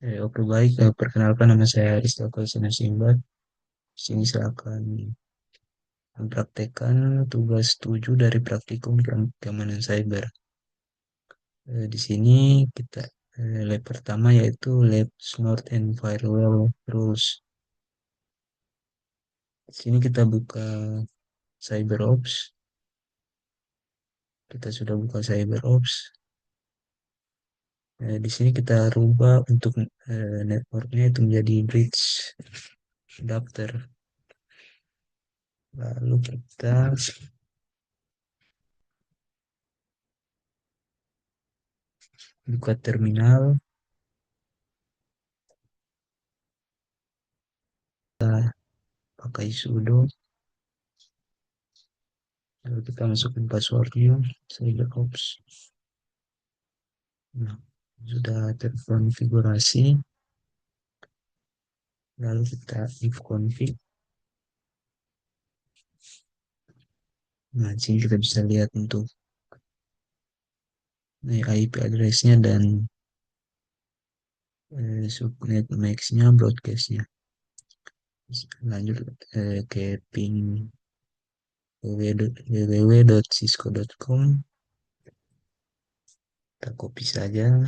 Oke baik, perkenalkan nama saya Aristotle Sinusimbat. Di sini silakan mempraktekkan tugas 7 dari praktikum keamanan cyber. Di sini kita lab pertama yaitu lab Snort and Firewall Rules. Di sini kita buka CyberOps. Kita sudah buka CyberOps. Di sini kita rubah untuk networknya itu menjadi bridge adapter. Lalu kita buka terminal, pakai sudo, lalu kita masukkan passwordnya, CyberOps. Nah, sudah terkonfigurasi, lalu kita if config. Nah, di sini kita bisa lihat untuk IP address-nya dan subnet max-nya, broadcast-nya. Lanjut ke ping www.cisco.com. Kita copy saja.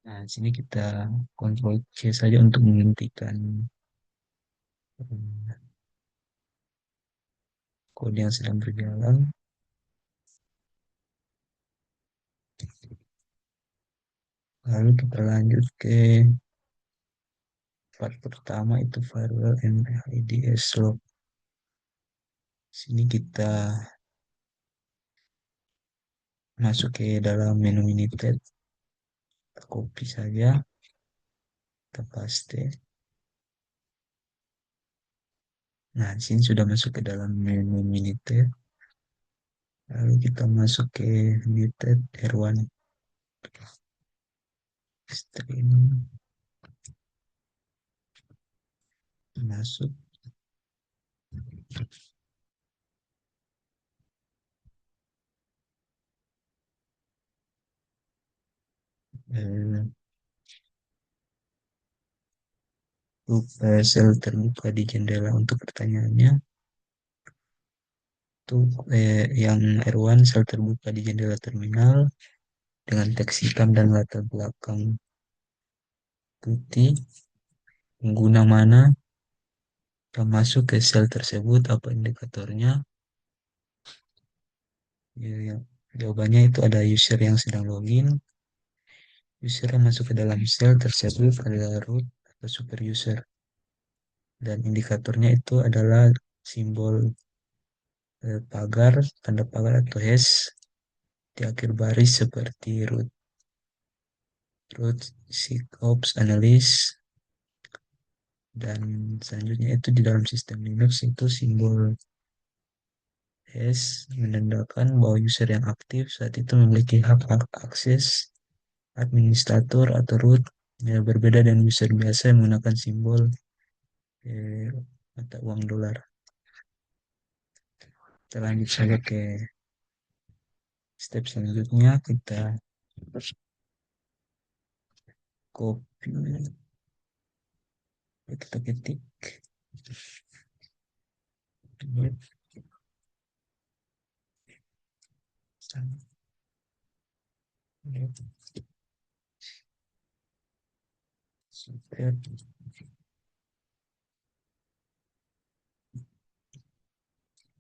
Nah, di sini kita Ctrl C saja untuk menghentikan eh, kode yang sedang berjalan. Lalu kita lanjut ke part pertama itu firewall and IDS log. Sini kita masuk ke dalam menu Minitab, kita copy saja, kita paste. Nah, di sini sudah masuk ke dalam menu Minitab. Lalu kita masuk ke Minitab R1 stream, masuk. eh, Sel terbuka di jendela untuk pertanyaannya. Itu yang R1 sel terbuka di jendela terminal dengan teks hitam dan latar belakang putih. Pengguna mana yang masuk ke sel tersebut, apa indikatornya? Ya, jawabannya itu ada user yang sedang login. User yang masuk ke dalam sel tersebut adalah root atau super user. Dan indikatornya itu adalah simbol pagar, tanda pagar atau hash di akhir baris seperti root SysOps analyst. Dan selanjutnya itu di dalam sistem Linux itu simbol hash menandakan bahwa user yang aktif saat itu memiliki hak akses administrator atau root, ya, berbeda dengan user biasa yang menggunakan simbol eh, mata uang dolar. Kita lanjut saja ke step selanjutnya, kita copy, kita ketik super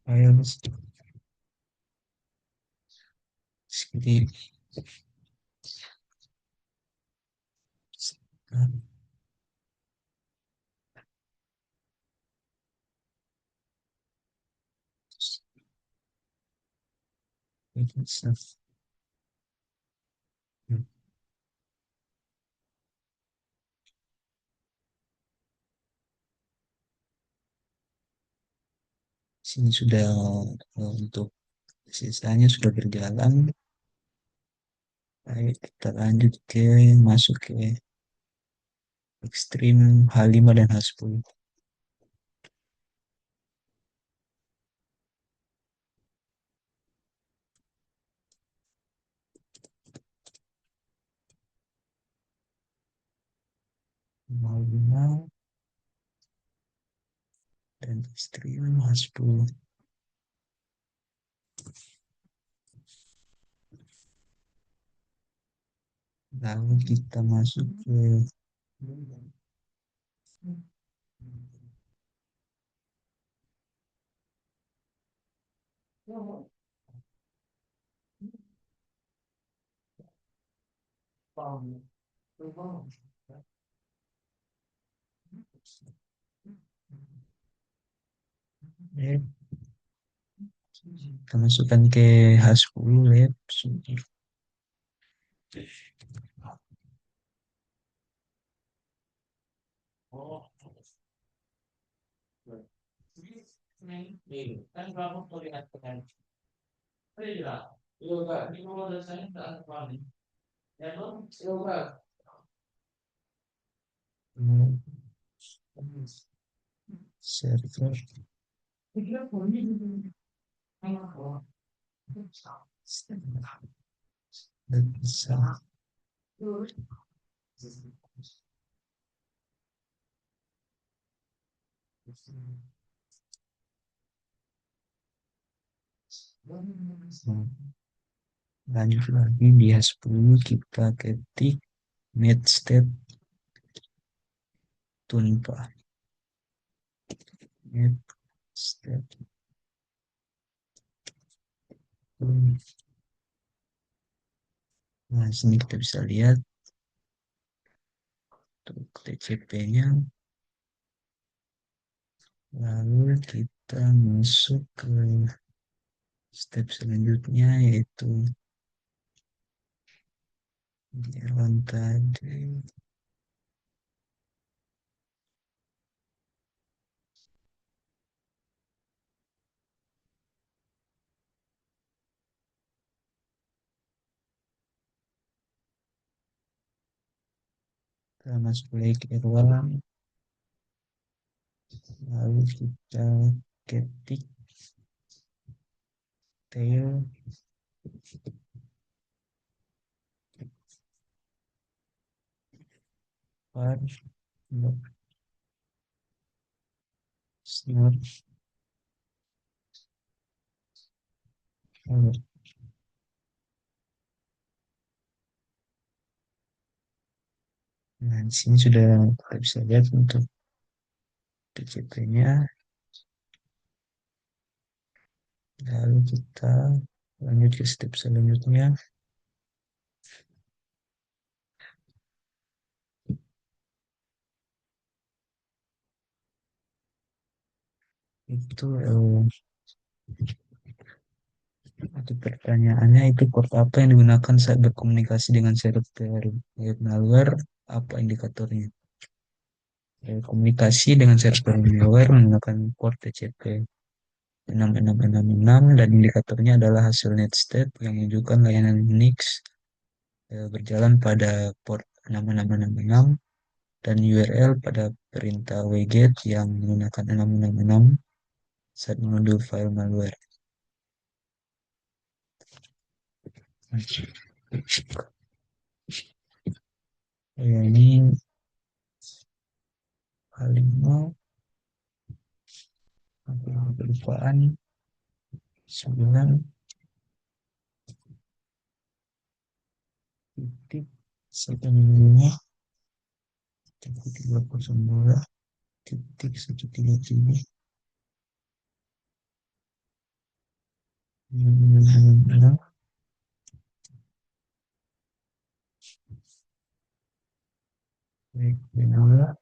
files script Sini sudah untuk sisanya sudah berjalan. Baik, kita lanjut ke masuk ke ekstrim H5 dan H10. H5 dan ekstrim H10. Lalu kita masuk ke lab. Kita masukkan ke H10 lab. Server dan bisa. Lanjut lagi di H10 kita ketik net state tunpa. Net state tun. Nah, sini kita bisa lihat untuk TCP-nya. Lalu kita masuk ke step selanjutnya yaitu jalan tadi. Kita masuk lagi ke ruang. Lalu kita ketik tail var snort. Nah, di sini sudah kita bisa lihat untuk TCP-nya. Lalu kita lanjut ke step selanjutnya. Itu ada pertanyaannya itu port apa yang digunakan saat berkomunikasi dengan server web malware? Apa indikatornya? Komunikasi dengan server malware menggunakan port TCP 6666 dan indikatornya adalah hasil netstate yang menunjukkan layanan Unix berjalan pada port 6666 dan URL pada perintah wget yang menggunakan 6666 saat mengunduh file malware. Ya, ini paling mau kelupaan 9 titik 1 titik 302 titik 133 baik dua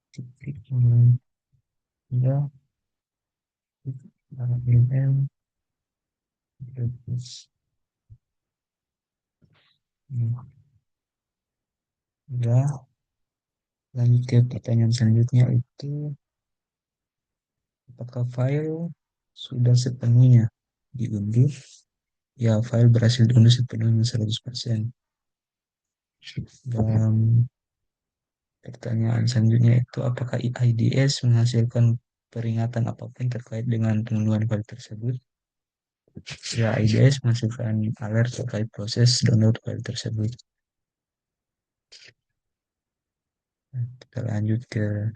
titik 3 titik mm terus udah. Lanjut ke pertanyaan selanjutnya itu apakah file sudah sepenuhnya diunduh, ya file berhasil diunduh sepenuhnya 100%. Dan pertanyaan selanjutnya itu apakah IDS menghasilkan peringatan apapun terkait dengan pengunduhan file tersebut? Ya, IDS menghasilkan alert terkait proses download file tersebut. Nah, kita lanjut ke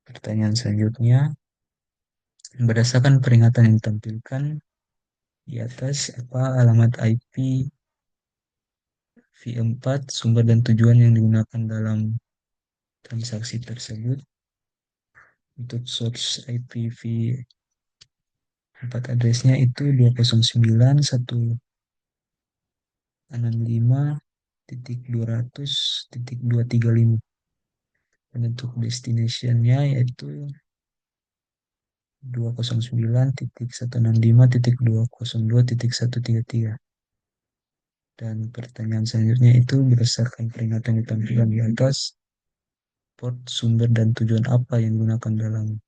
pertanyaan selanjutnya. Berdasarkan peringatan yang ditampilkan di atas, apa alamat IP v4 sumber dan tujuan yang digunakan dalam transaksi tersebut? Untuk source IP v4 addressnya itu 209.165.200.235. Dan untuk destinationnya yaitu 209.165.202.133. Dan pertanyaan selanjutnya itu berdasarkan peringatan ditampilkan di atas, port sumber dan tujuan apa yang digunakan dalam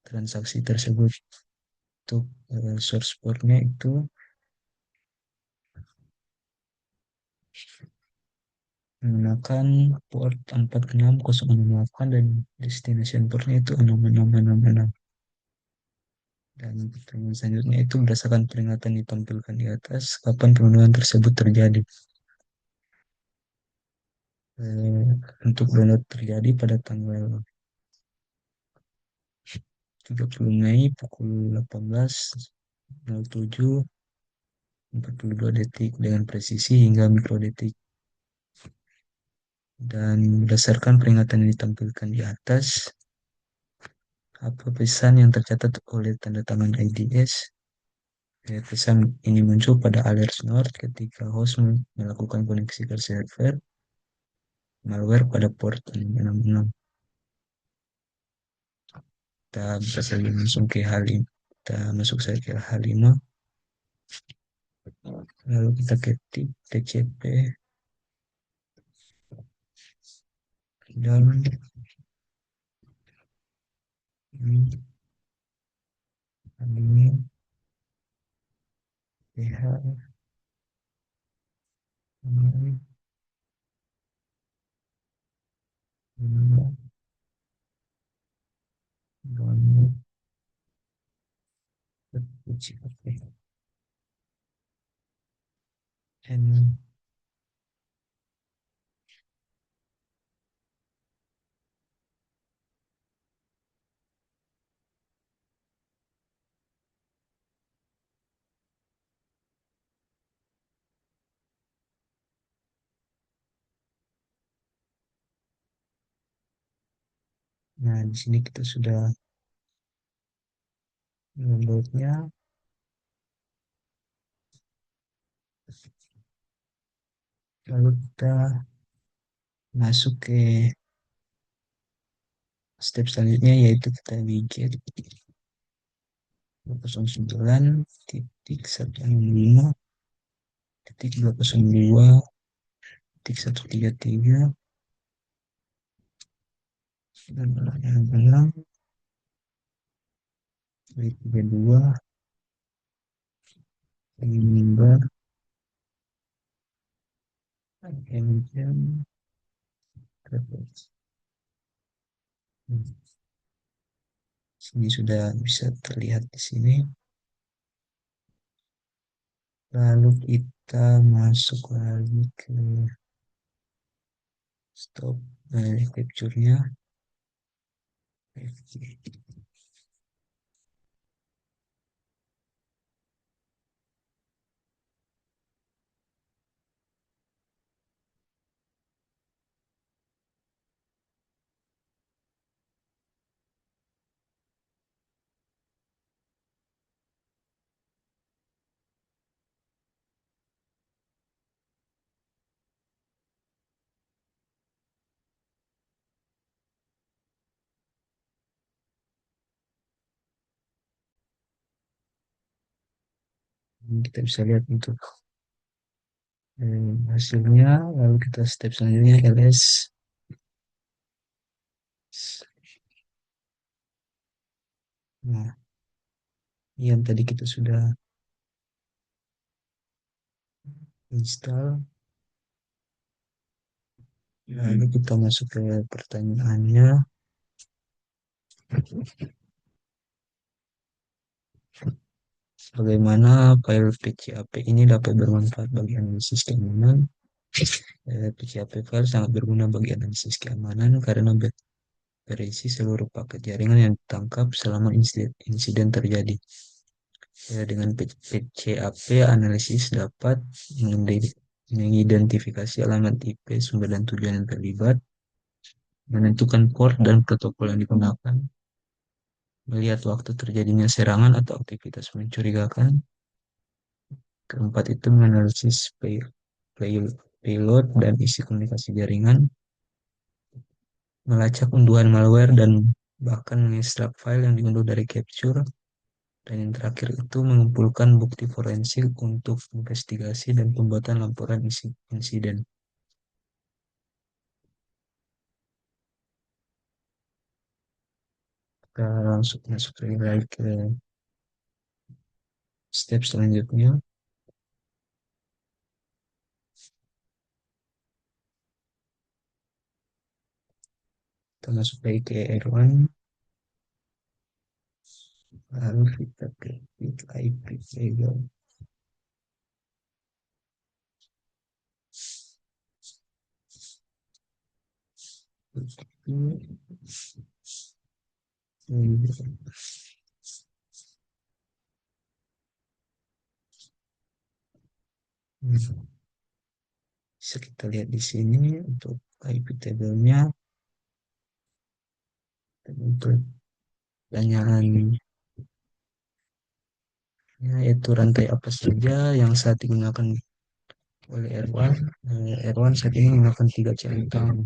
transaksi tersebut. Untuk source portnya itu menggunakan port 46068 dan destination portnya itu 66666. Dan pertanyaan selanjutnya itu berdasarkan peringatan ditampilkan di atas, kapan pembunuhan tersebut terjadi? Eh, untuk download terjadi pada tanggal 30 Mei pukul 18.07.42 dengan presisi hingga mikrodetik. Dan berdasarkan peringatan yang ditampilkan di atas, apa pesan yang tercatat oleh tanda tangan IDS? Pesan ini muncul pada alert node ketika host melakukan koneksi ke server malware pada port 666. Kita bisa saja langsung ke H5. Kita masuk saja ke H5. Lalu kita ketik TCP dan ini PH ini dan TCP dan nah di sini kita sudah membuatnya. Lalu kita masuk ke step selanjutnya yaitu kita widget 209.165.202.133 dan yang 32 meninggal kemudian sini sudah bisa terlihat di sini. Lalu kita masuk lagi ke stop capture-nya. Kita bisa lihat untuk hasilnya. Lalu kita step selanjutnya ls Nah, yang tadi kita sudah install, lalu kita masuk ke pertanyaannya, bagaimana file PCAP ini dapat bermanfaat bagi analisis keamanan. PCAP file sangat berguna bagi analisis keamanan karena berisi seluruh paket jaringan yang ditangkap selama insiden terjadi. Dengan PCAP, analisis dapat mengidentifikasi alamat IP, sumber dan tujuan yang terlibat, menentukan port dan protokol yang digunakan, melihat waktu terjadinya serangan atau aktivitas mencurigakan. Keempat itu menganalisis payload dan isi komunikasi jaringan, melacak unduhan malware dan bahkan mengekstrak file yang diunduh dari capture. Dan yang terakhir itu mengumpulkan bukti forensik untuk investigasi dan pembuatan laporan insiden. Kita langsung masuk lagi ke step selanjutnya. Kita masuk lagi ke R1, lalu kita ke IP table. Bisa kita lihat di sini untuk IP table-nya, dan untuk pertanyaannya yaitu rantai apa saja yang saat digunakan oleh R1. R1 saat ini menggunakan tiga centang.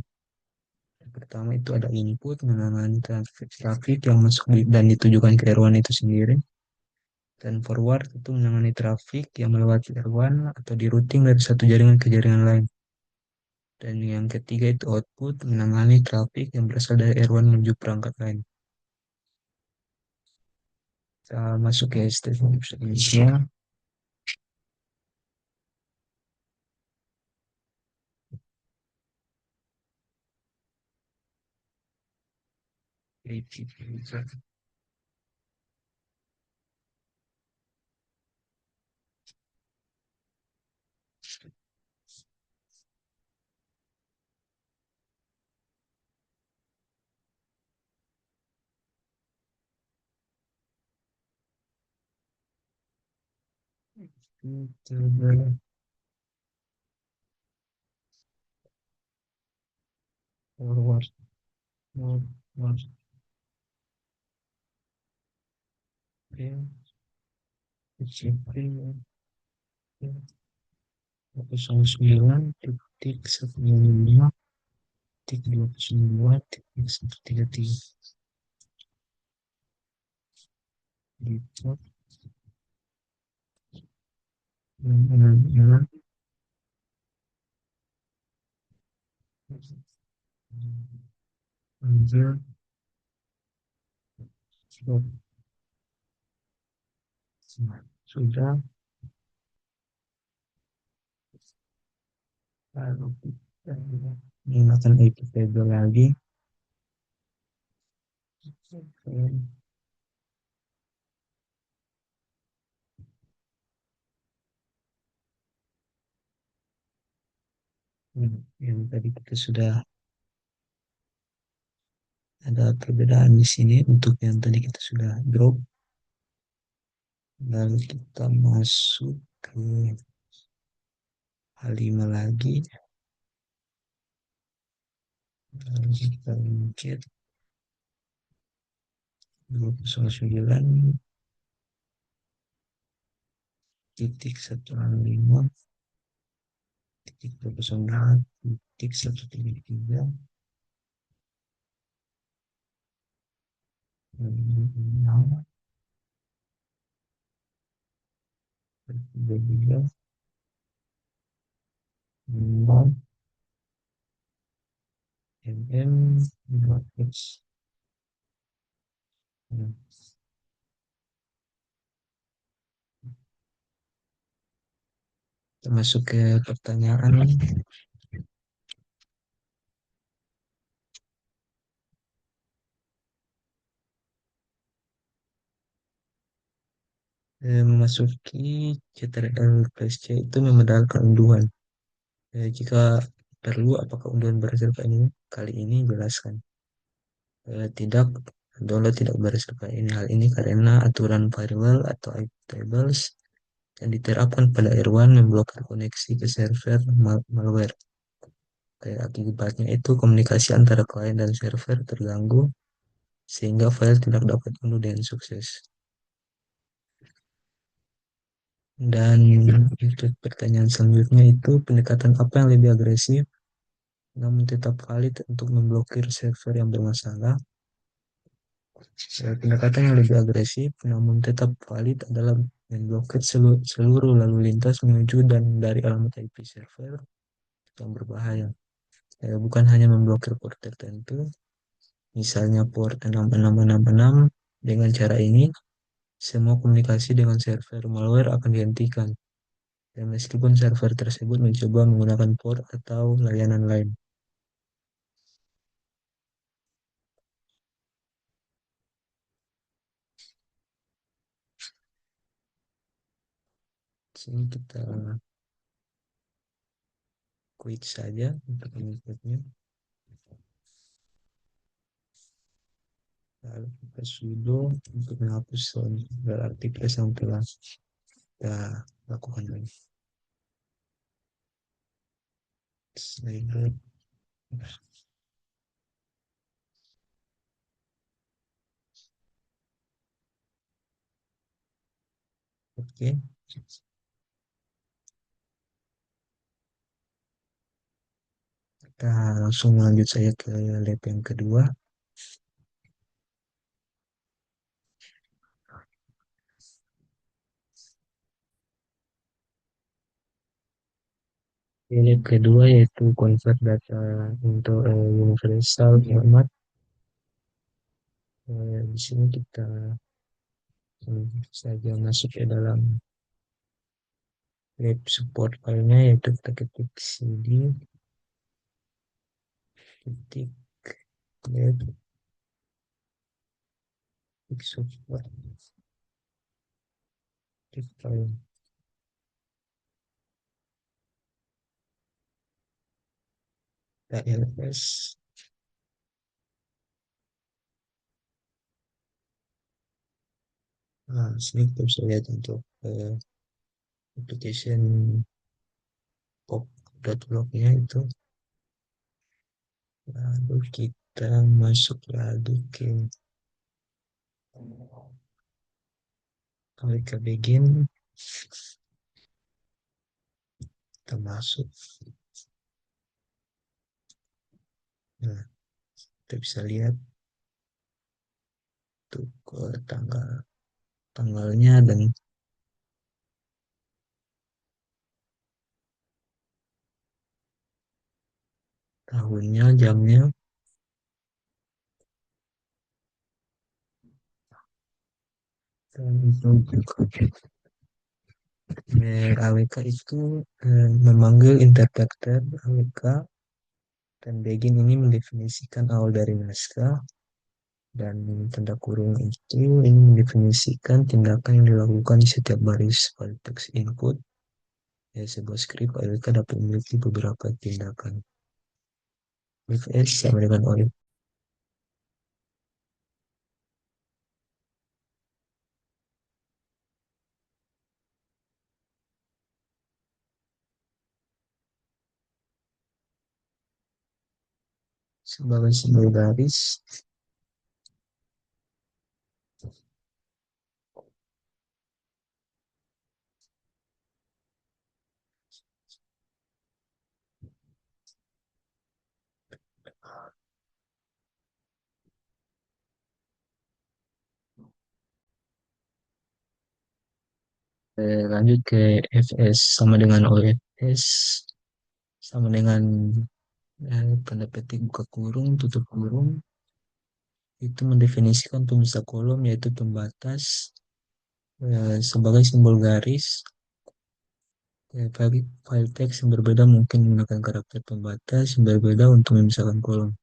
Yang pertama itu ada input menangani traffic yang masuk dan ditujukan ke R1 itu sendiri. Dan forward itu menangani traffic yang melewati R1 atau di routing dari satu jaringan ke jaringan lain. Dan yang ketiga itu output menangani traffic yang berasal dari R1 menuju perangkat lain. Kita masuk ke step selanjutnya. Forward, forward, PCP, 09 titik 155 titik 29 titik 133 gitu. Anjir, sudah, lalu kita menggunakan IP table lagi. Yang tadi kita sudah ada perbedaan di sini untuk yang tadi kita sudah drop. Lalu kita masuk ke H5 lagi. Lalu kita lengket 209 titik 165 titik 29 titik 133 3 0 mm 5x. Kita masuk ke pertanyaan. Memasuki CTRL-C itu memedal keunduhan. Jika perlu, apakah unduhan berdasarkan ini? Kali ini jelaskan. Tidak, download tidak berdasarkan ini. Hal ini karena aturan firewall atau IP tables yang diterapkan pada R1 memblokir koneksi ke server malware. Akibatnya itu komunikasi antara klien dan server terganggu sehingga file tidak dapat unduh dengan sukses. Dan untuk pertanyaan selanjutnya itu pendekatan apa yang lebih agresif namun tetap valid untuk memblokir server yang bermasalah. Pendekatan yang lebih agresif namun tetap valid adalah memblokir seluruh lalu lintas menuju dan dari alamat IP server yang berbahaya. Bukan hanya memblokir port tertentu, misalnya port 6666. Dengan cara ini, semua komunikasi dengan server malware akan dihentikan. Dan meskipun server tersebut mencoba menggunakan port atau layanan lain. Sini kita quit saja untuk mengikutnya. Lalu kita sudo untuk menghapus aktivitas yang telah kita lakukan lagi. Slider. Oke, kita langsung lanjut saja ke lab yang kedua. Lab kedua yaitu convert data untuk universal format. Di sini kita saja masuk ke dalam lab support filenya, yaitu kita ketik cd titik lab titik support titik file ls. Nah, sini kita bisa lihat untuk application pop.log-nya itu. Lalu kita masuk lagi ke AWK begin. Kita masuk. Nah, kita bisa lihat tuh ke tanggalnya dan tahunnya, jamnya. Dan untuk AWK itu memanggil interpreter AWK, dan begin ini mendefinisikan awal dari naskah, dan tanda kurung itu ini mendefinisikan tindakan yang dilakukan di setiap baris file text input. Sebuah script AWK dapat memiliki beberapa tindakan. If sama dengan OIF. Sebagai simbol garis, lanjut ke fs sama dengan OFS, sama dengan tanda petik buka kurung, tutup kurung, itu mendefinisikan pemisah kolom yaitu pembatas sebagai simbol garis. File teks yang berbeda mungkin menggunakan karakter pembatas yang berbeda untuk memisahkan kolom.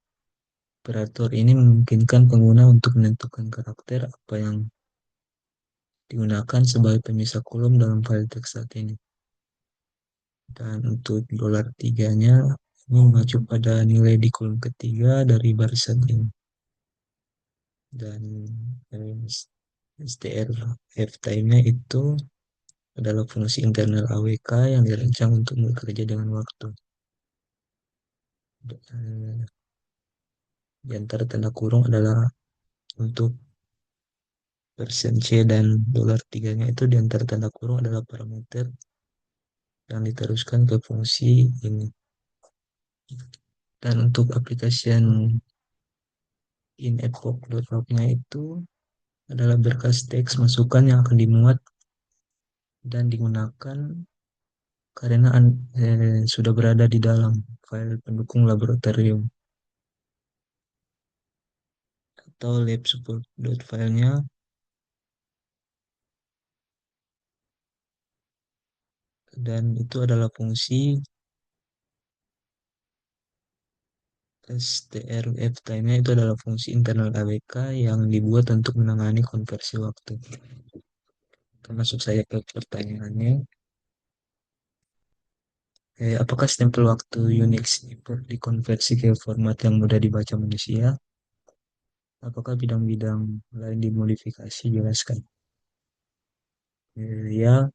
Operator ini memungkinkan pengguna untuk menentukan karakter apa yang digunakan sebagai pemisah kolom dalam file teks saat ini. Dan untuk $3-nya ini mengacu pada nilai di kolom ketiga dari barisan ini. Dan strf time-nya itu adalah fungsi internal AWK yang dirancang untuk bekerja dengan waktu. Di antara tanda kurung adalah untuk persen C dan $3-nya itu di antara tanda kurung adalah parameter yang diteruskan ke fungsi ini. Dan untuk aplikasi in epoch.log-nya itu adalah berkas teks masukan yang akan dimuat dan digunakan karena sudah berada di dalam file pendukung laboratorium atau lab support.filenya, dan itu adalah fungsi strf time-nya itu adalah fungsi internal AWK yang dibuat untuk menangani konversi waktu. Termasuk saya ke pertanyaannya, apakah stempel waktu Unix import dikonversi ke format yang mudah dibaca manusia? Apakah bidang-bidang lain dimodifikasi? Jelaskan. Ya,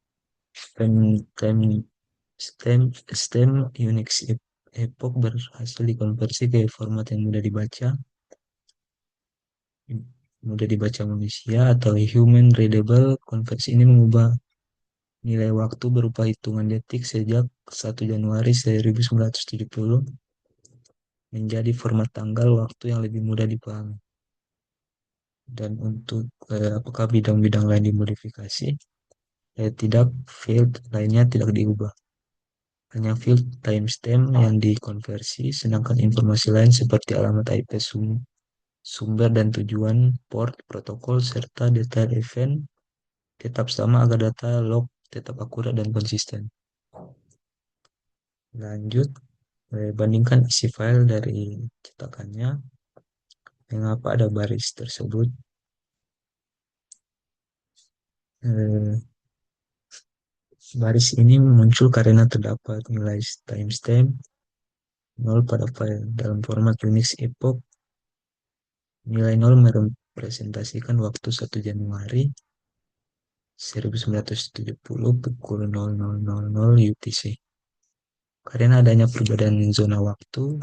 stem, stem, stem, stem Unix Epoch berhasil dikonversi ke format yang mudah dibaca manusia atau human readable. Konversi ini mengubah nilai waktu berupa hitungan detik sejak 1 Januari 1970 menjadi format tanggal waktu yang lebih mudah dipahami. Dan untuk apakah bidang-bidang lain dimodifikasi? Tidak, field lainnya tidak diubah. Hanya field timestamp yang dikonversi, sedangkan informasi lain seperti alamat IP sumber dan tujuan, port, protokol, serta detail event tetap sama agar data log tetap akurat dan konsisten. Lanjut, bandingkan isi file dari cetakannya. Mengapa ada baris tersebut? Eh, Baris ini muncul karena terdapat nilai timestamp 0 pada file. Dalam format Unix Epoch, nilai 0 merepresentasikan waktu 1 Januari 1970 pukul 00.00 UTC. Karena adanya perbedaan zona waktu,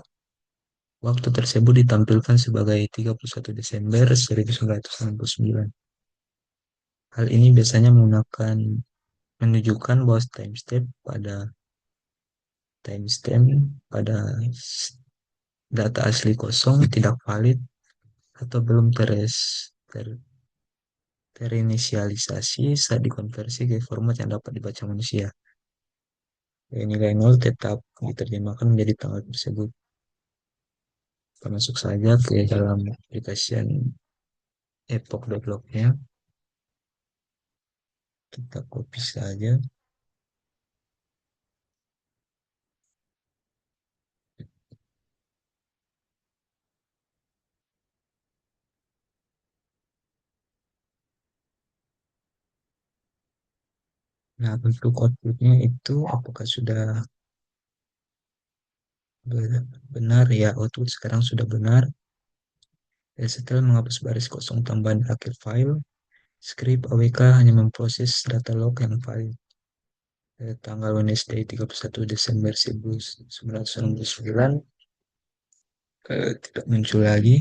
waktu tersebut ditampilkan sebagai 31 Desember 1969. Hal ini biasanya menunjukkan bahwa timestamp pada data asli kosong, tidak valid, atau belum terinisialisasi saat dikonversi ke format yang dapat dibaca manusia. Nilai 0 tetap diterjemahkan menjadi tanggal tersebut. Kita masuk saja ke dalam aplikasi epoch.log-nya. Kita copy saja. Nah, untuk outputnya itu apakah sudah benar? Ya, output sekarang sudah benar. Setelah menghapus baris kosong tambahan di akhir file, script AWK hanya memproses data log yang valid. Tanggal Wednesday 31 Desember 1969 tidak muncul lagi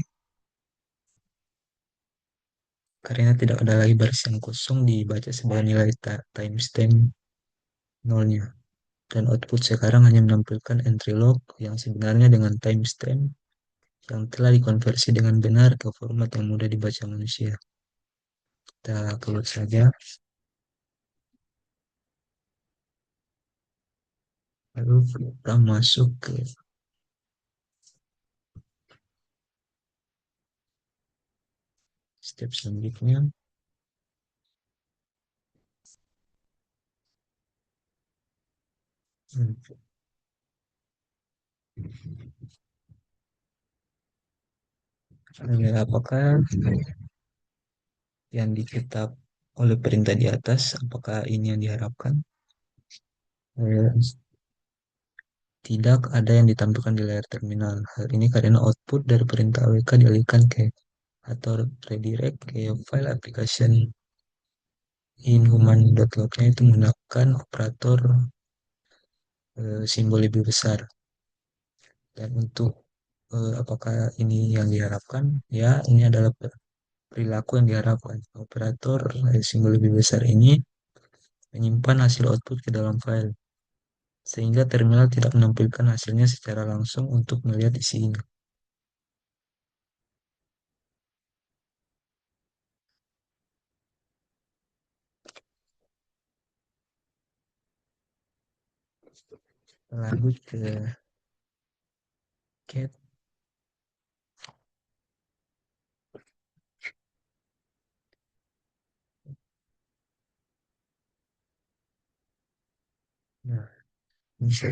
karena tidak ada lagi baris yang kosong dibaca sebagai nilai timestamp nolnya. Dan output sekarang hanya menampilkan entry log yang sebenarnya dengan timestamp yang telah dikonversi dengan benar ke format yang mudah dibaca manusia. Kita keluar saja, lalu kita masuk ke step selanjutnya. Hmm. Apakah yang dicetak oleh perintah di atas, apakah ini yang diharapkan? Eh, Tidak ada yang ditampilkan di layar terminal. Hal ini karena output dari perintah AWK dialihkan ke atau redirect ke file application in human.log-nya itu menggunakan operator simbol lebih besar. Dan untuk apakah ini yang diharapkan? Ya, ini adalah perilaku yang diharapkan. Operator simbol lebih besar ini menyimpan hasil output ke dalam file, sehingga terminal tidak menampilkan hasilnya secara langsung untuk melihat isinya. Lanjut ke cat. Nah, bisa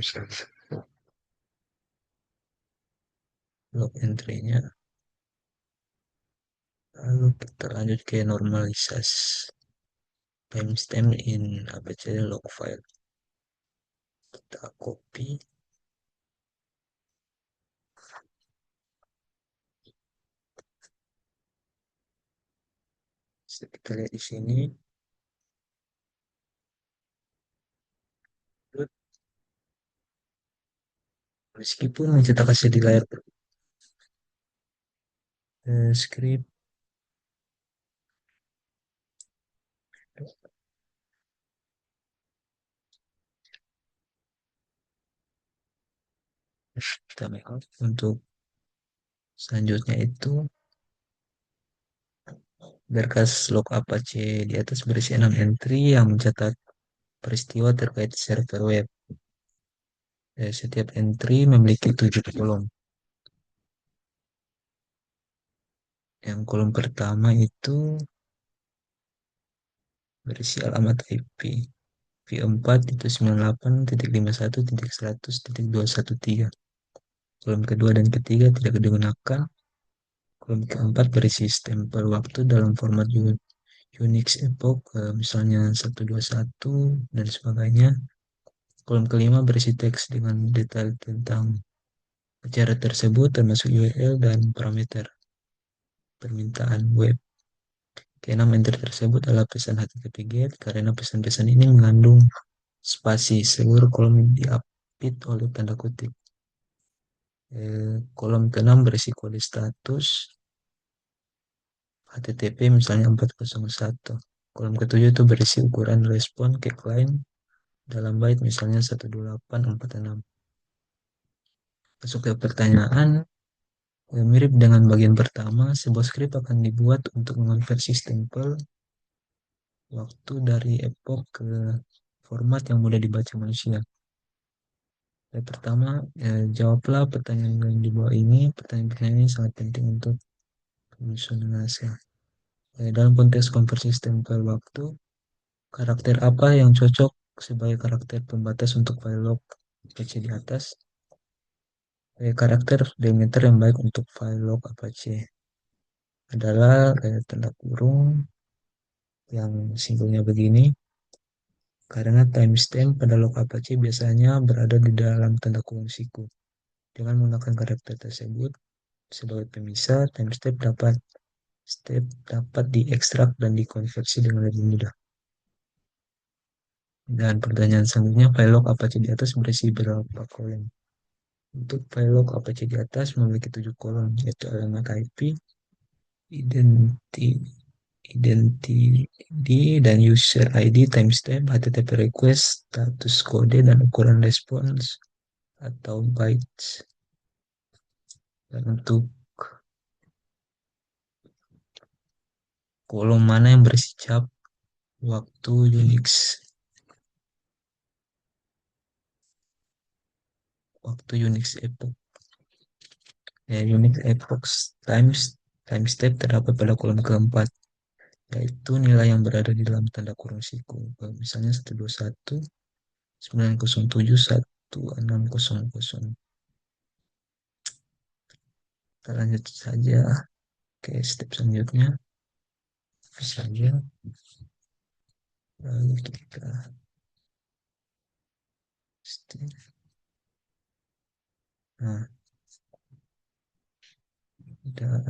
log entry-nya. Lalu kita lanjut ke normalisasi timestamp in apac log file. Kita copy. Kita lihat di sini. Meskipun mencetak hasil di layar script, kita make out. Untuk selanjutnya itu berkas log Apache di atas berisi 6 entry yang mencatat peristiwa terkait server web. Setiap entry memiliki 7 kolom. Yang kolom pertama itu berisi alamat IP. V4 itu 98.51.100.213. Kolom kedua dan ketiga tidak digunakan. Kolom keempat berisi stempel waktu dalam format Unix epoch, misalnya 121 dan sebagainya. Kolom kelima berisi teks dengan detail tentang acara tersebut termasuk URL dan parameter permintaan web. Keenam entry tersebut adalah pesan HTTP GET karena pesan-pesan ini mengandung spasi. Seluruh kolom diapit oleh tanda kutip. Kolom keenam berisi kode status HTTP misalnya 401. Kolom ketujuh itu berisi ukuran respon ke klien dalam byte misalnya 12846. Masuk ke pertanyaan, mirip dengan bagian pertama, sebuah script akan dibuat untuk mengonversi stempel waktu dari epoch ke format yang mudah dibaca manusia. Yang pertama, jawablah pertanyaan yang di bawah ini. Pertanyaan-pertanyaan ini sangat penting untuk penyusunan naskah. Dalam konteks konversi stempel waktu, karakter apa yang cocok sebagai karakter pembatas untuk file log Apache di atas? Karakter delimiter yang baik untuk file log Apache adalah tanda kurung yang simbolnya begini, karena timestamp pada log Apache biasanya berada di dalam tanda kurung siku. Dengan menggunakan karakter tersebut sebagai pemisah, step dapat diekstrak dan dikonversi dengan lebih mudah. Dan pertanyaan selanjutnya, file log Apache di atas berisi berapa kolom? Untuk file log Apache di atas memiliki 7 kolom, yaitu alamat IP, identi, identity dan user ID, timestamp, HTTP request, status kode, dan ukuran response atau bytes. Dan untuk kolom mana yang berisi cap waktu Unix, epoch. Unix epoch timestamp terdapat pada kolom keempat, yaitu nilai yang berada di dalam tanda kurung siku. Misalnya 121 1600. Kita lanjut saja ke step selanjutnya. Saja. Lalu kita step. Nah, dan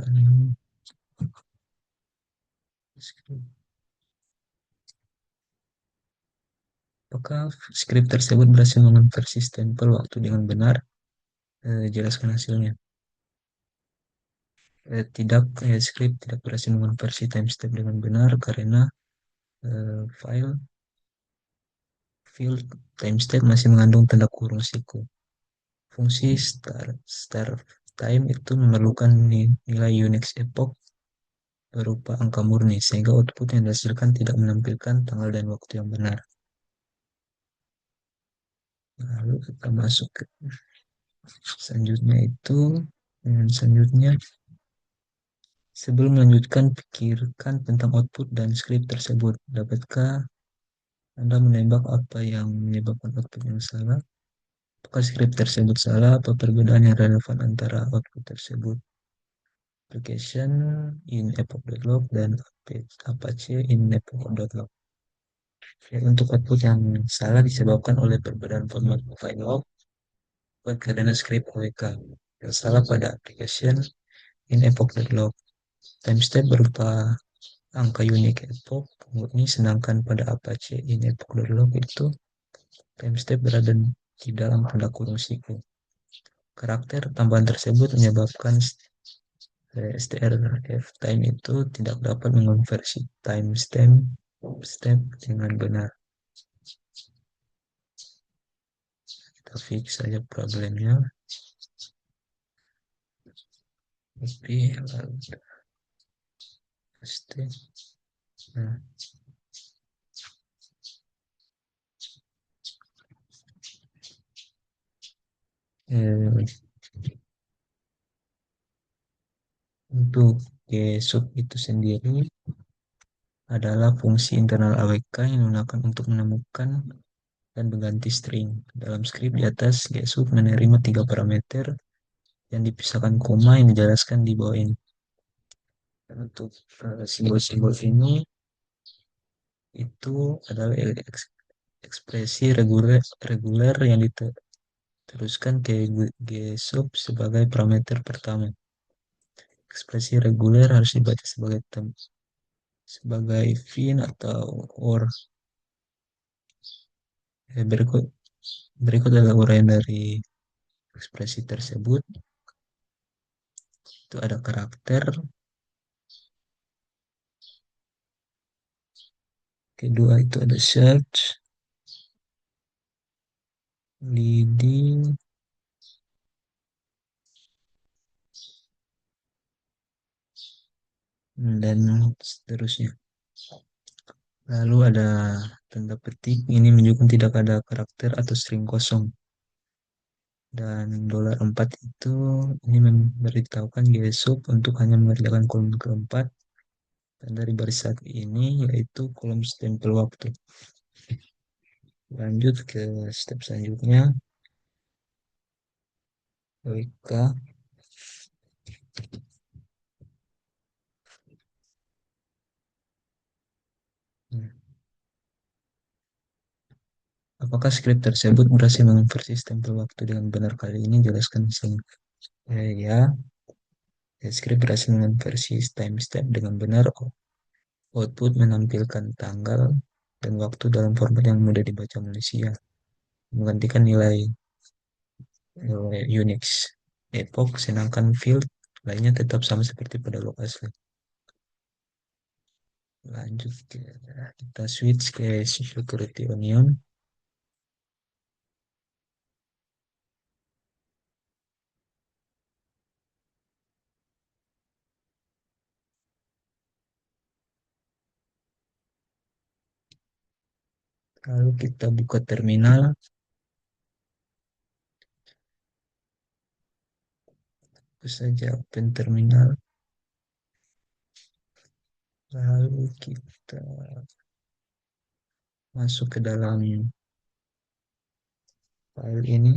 apakah skrip tersebut berhasil mengonversi stempel waktu dengan benar? Jelaskan hasilnya. Tidak, skrip tidak berhasil mengonversi timestamp dengan benar karena file field timestamp masih mengandung tanda kurung siku. Fungsi start time itu memerlukan nilai Unix epoch berupa angka murni, sehingga output yang dihasilkan tidak menampilkan tanggal dan waktu yang benar. Lalu kita masuk ke selanjutnya itu, selanjutnya sebelum melanjutkan, pikirkan tentang output dan script tersebut. Dapatkah Anda menembak apa yang menyebabkan output yang salah? Apakah script tersebut salah atau perbedaan yang relevan antara output tersebut? Application in epoch.log dan Apache in epoch.log. Ya, untuk output yang salah disebabkan oleh perbedaan format file log karena script OWK. Yang salah pada application in epoch.log. Timestamp berupa angka unik epoch murni, sedangkan pada Apache in epoch.log itu timestamp berada di dalam tanda kurung siku. Karakter tambahan tersebut menyebabkan strf time itu tidak dapat mengonversi timestamp dengan benar. Kita fix saja problemnya. Tapi lalu pasti. Nah, eh, untuk GSUB itu sendiri adalah fungsi internal AWK yang digunakan untuk menemukan dan mengganti string. Dalam skrip di atas, GSUB menerima tiga parameter yang dipisahkan koma yang dijelaskan di bawah ini. Dan untuk simbol-simbol ini itu adalah ekspresi reguler yang diteruskan ke GSUB sebagai parameter pertama. Ekspresi reguler harus dibaca sebagai fin atau or. Berikut berikut adalah uraian dari ekspresi tersebut. Itu ada karakter, kedua itu ada search, leading, dan seterusnya. Lalu ada tanda petik, ini menunjukkan tidak ada karakter atau string kosong. Dan $4 itu ini memberitahukan GSUB untuk hanya mengerjakan kolom keempat. Dan dari baris satu ini yaitu kolom stempel waktu. Lanjut ke step selanjutnya. WK. Apakah skrip tersebut berhasil mengonversi stempel waktu dengan benar? Kali ini jelaskan misalnya. Ya, skrip berhasil mengonversi timestamp dengan benar. Output menampilkan tanggal dan waktu dalam format yang mudah dibaca manusia, menggantikan nilai Unix epoch, sedangkan field lainnya tetap sama seperti pada log asli. Lanjut kita switch ke security onion. Lalu kita buka terminal. Itu saja open terminal. Lalu kita masuk ke dalam file ini.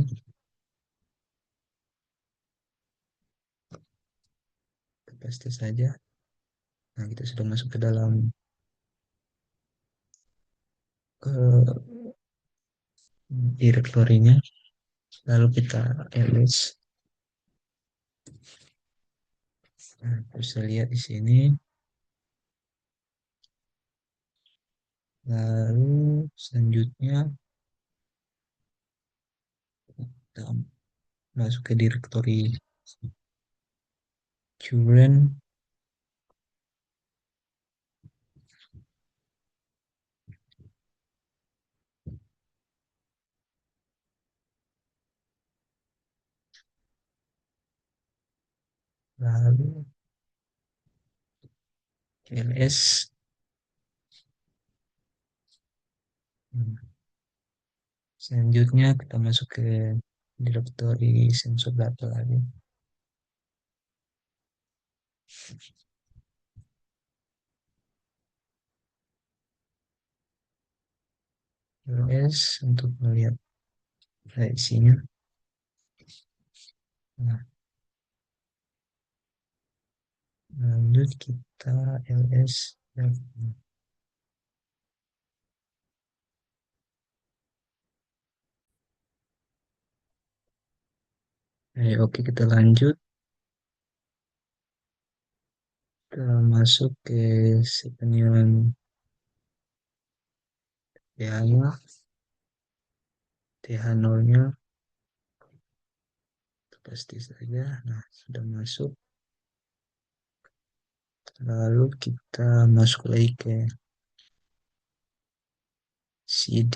Kita paste saja. Nah, kita sudah masuk ke dalam ke direktorinya. Lalu kita ls. Nah, bisa lihat di sini. Lalu selanjutnya kita masuk ke direktori current. Lalu ls. Hmm. Selanjutnya kita masuk ke direktori sensor data lagi. ls untuk melihat isinya. Nah, lanjut kita ls. Oke, kita lanjut. Kita masuk ke si penilaian TH-nya, TH0-nya, pasti saja. Nah, sudah masuk. Lalu kita masuk lagi ke CD,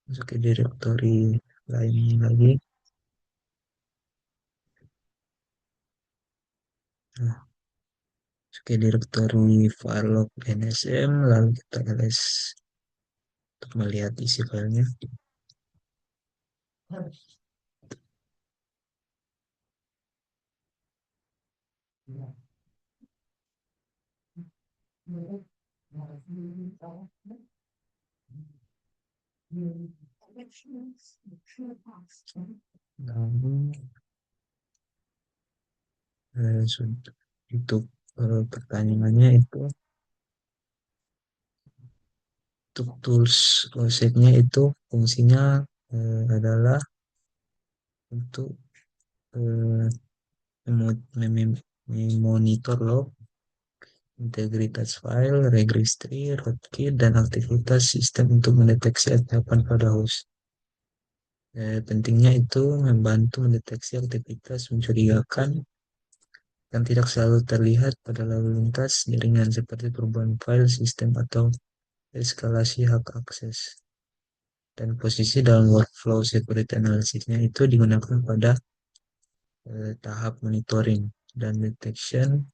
masuk ke direktori lain lagi. Nah, masuk ke direktori file log nsm, lalu kita ls untuk melihat isi filenya. Lalu untuk pertanyaannya itu untuk tools setnya itu fungsinya adalah untuk eh, memonitor log, integritas file, registry, rootkit, dan aktivitas sistem untuk mendeteksi ancaman pada host. Pentingnya itu membantu mendeteksi aktivitas mencurigakan yang tidak selalu terlihat pada lalu lintas jaringan seperti perubahan file sistem atau eskalasi hak akses. Dan posisi dalam workflow security analysisnya itu digunakan pada tahap monitoring dan detection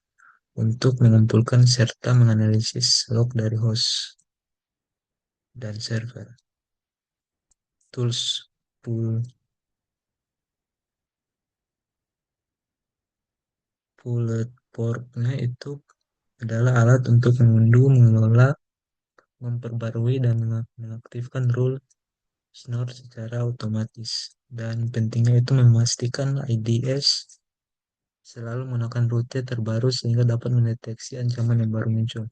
untuk mengumpulkan serta menganalisis log dari host dan server. Tools pull pulled portnya itu adalah alat untuk mengunduh, mengelola, memperbarui, dan mengaktifkan rule snore secara otomatis. Dan pentingnya itu memastikan IDS selalu menggunakan rute terbaru sehingga dapat mendeteksi ancaman yang baru muncul.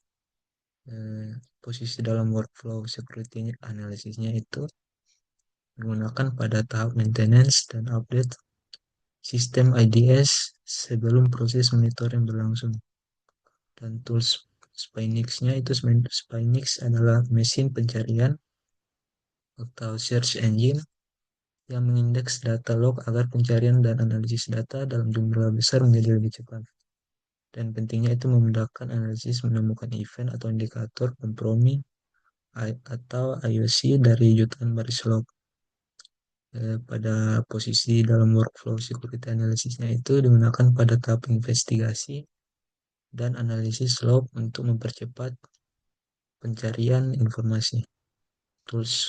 Posisi dalam workflow security analisisnya itu digunakan pada tahap maintenance dan update sistem IDS sebelum proses monitoring berlangsung. Dan tools Spinix-nya itu Spinix adalah mesin pencarian atau search engine yang mengindeks data log agar pencarian dan analisis data dalam jumlah besar menjadi lebih cepat. Dan pentingnya itu memudahkan analisis menemukan event atau indikator kompromi atau IOC dari jutaan baris log. Pada posisi dalam workflow security analysisnya itu digunakan pada tahap investigasi dan analisis log untuk mempercepat pencarian informasi. Tools,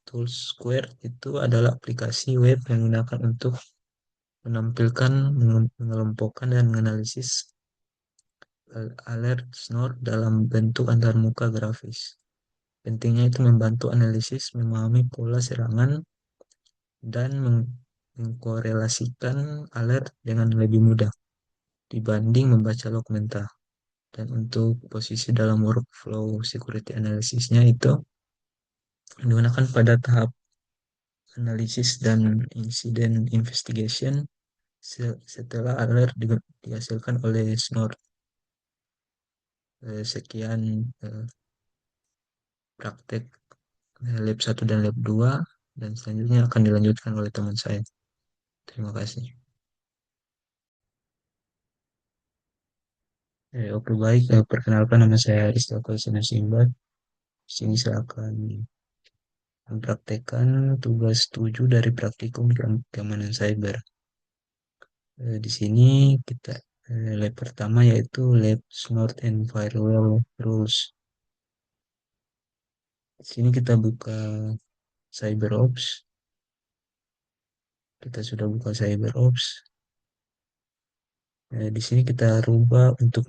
Tools Square itu adalah aplikasi web yang digunakan untuk menampilkan, mengelompokkan, dan menganalisis alert snore dalam bentuk antarmuka grafis. Pentingnya itu membantu analisis, memahami pola serangan, dan mengkorelasikan alert dengan lebih mudah dibanding membaca log mentah. Dan untuk posisi dalam workflow security analysisnya itu digunakan pada tahap analisis dan incident investigation setelah alert dihasilkan oleh SNOR. Sekian praktek lab 1 dan lab 2 dan selanjutnya akan dilanjutkan oleh teman saya. Terima kasih. Oke baik, perkenalkan nama saya Aristotle Sinasimbat. Di sini saya akan mempraktekkan tugas 7 dari praktikum keamanan cyber. Di sini kita lab pertama yaitu lab Snort and Firewall Rules. Di sini kita buka CyberOps. Kita sudah buka CyberOps. Di sini kita rubah untuk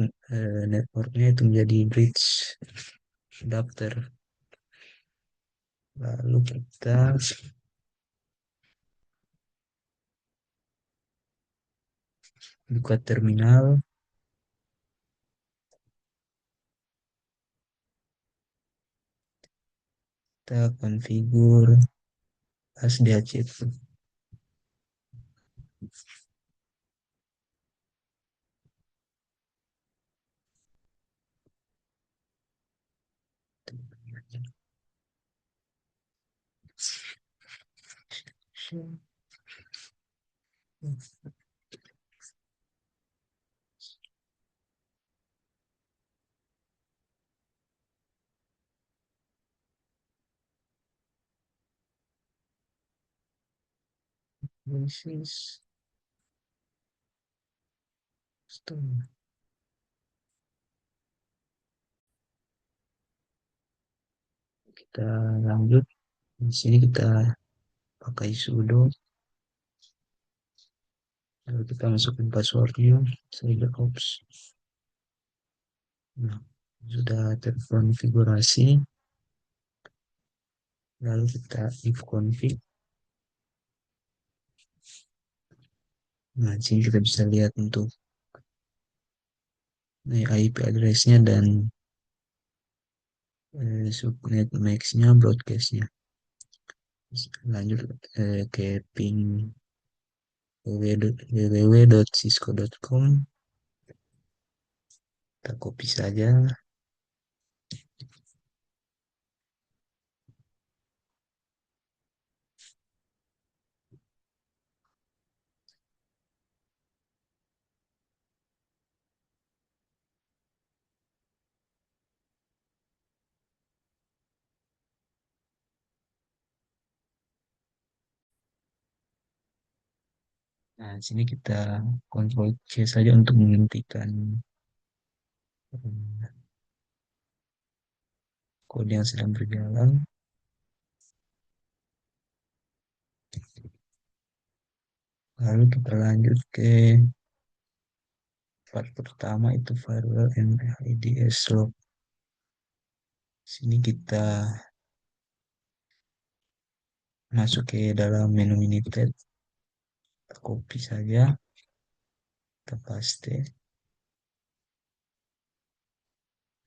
networknya itu menjadi bridge adapter. Lalu kita buka terminal. Kita configure SDHC. This is kita lanjut. Di sini kita pakai sudo. Lalu kita masukkan passwordnya CyberOps. Nah, sudah terkonfigurasi. Lalu kita if config. Nah, di sini kita bisa lihat untuk IP address-nya dan subnet max-nya, broadcast-nya. Lanjut ke ping www.cisco.com. Kita copy saja. Nah, di sini kita Ctrl C saja untuk menghentikan kode yang sedang berjalan. Lalu kita lanjut ke part pertama itu firewall and IDS log. Sini kita masuk ke dalam menu Minitab, kita copy saja, kita paste.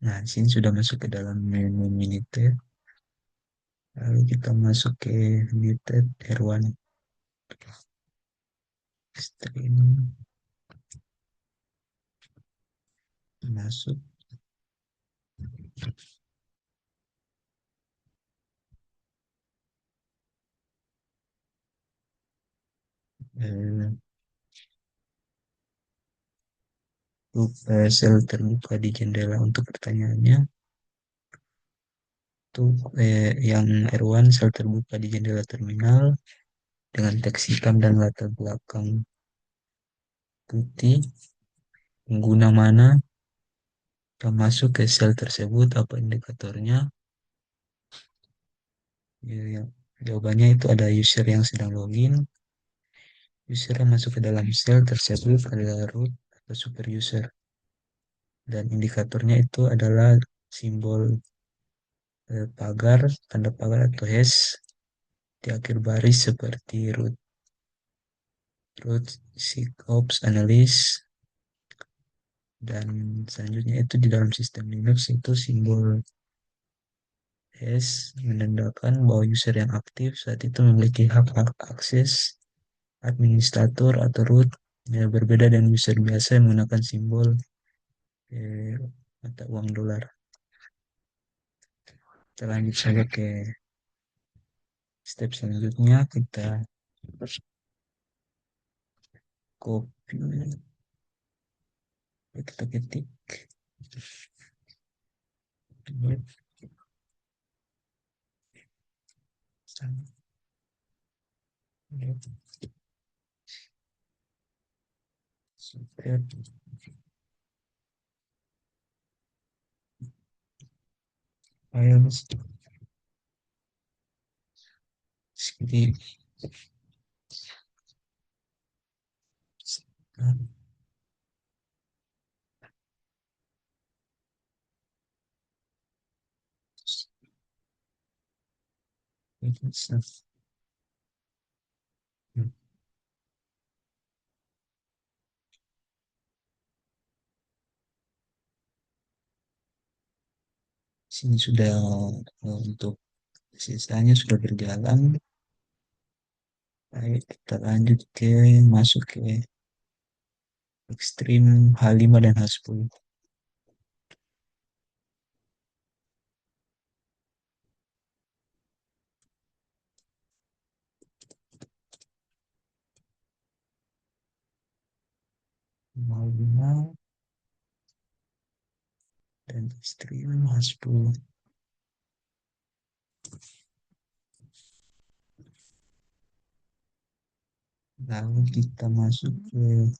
Nah, di sini sudah masuk ke dalam menu Minitab. Lalu kita masuk ke Minitab R1 stream, masuk. Sel terbuka di jendela untuk pertanyaannya. Untuk yang R1 sel terbuka di jendela terminal dengan teks hitam dan latar belakang putih. Pengguna mana yang masuk ke sel tersebut, apa indikatornya? Ya, jawabannya itu ada user yang sedang login. User yang masuk ke dalam sel tersebut adalah root atau super user. Dan indikatornya itu adalah simbol pagar, tanda pagar atau hash di akhir baris seperti root sekops analyst, dan selanjutnya itu di dalam sistem Linux itu simbol hash menandakan bahwa user yang aktif saat itu memiliki hak akses administrator atau root, yang berbeda dengan user biasa yang menggunakan simbol mata uang dolar. Kita lanjut saja ke step selanjutnya. Kita copy, kita ketik files script sini sudah untuk sisanya sudah berjalan. Baik, kita lanjut ke masuk ke ekstrim H5 dan H10. H5 dan ekstrim H10. Lalu kita masuk ke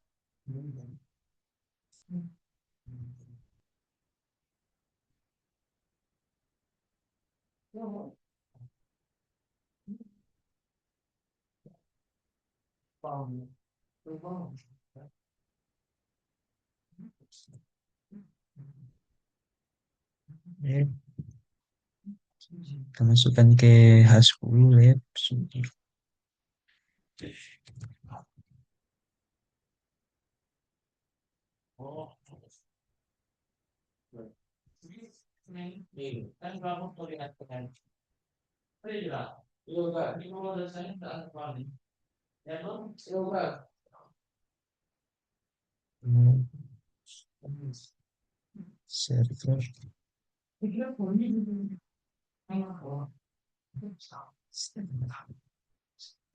lab. Kita masukkan ke H10 lab. Server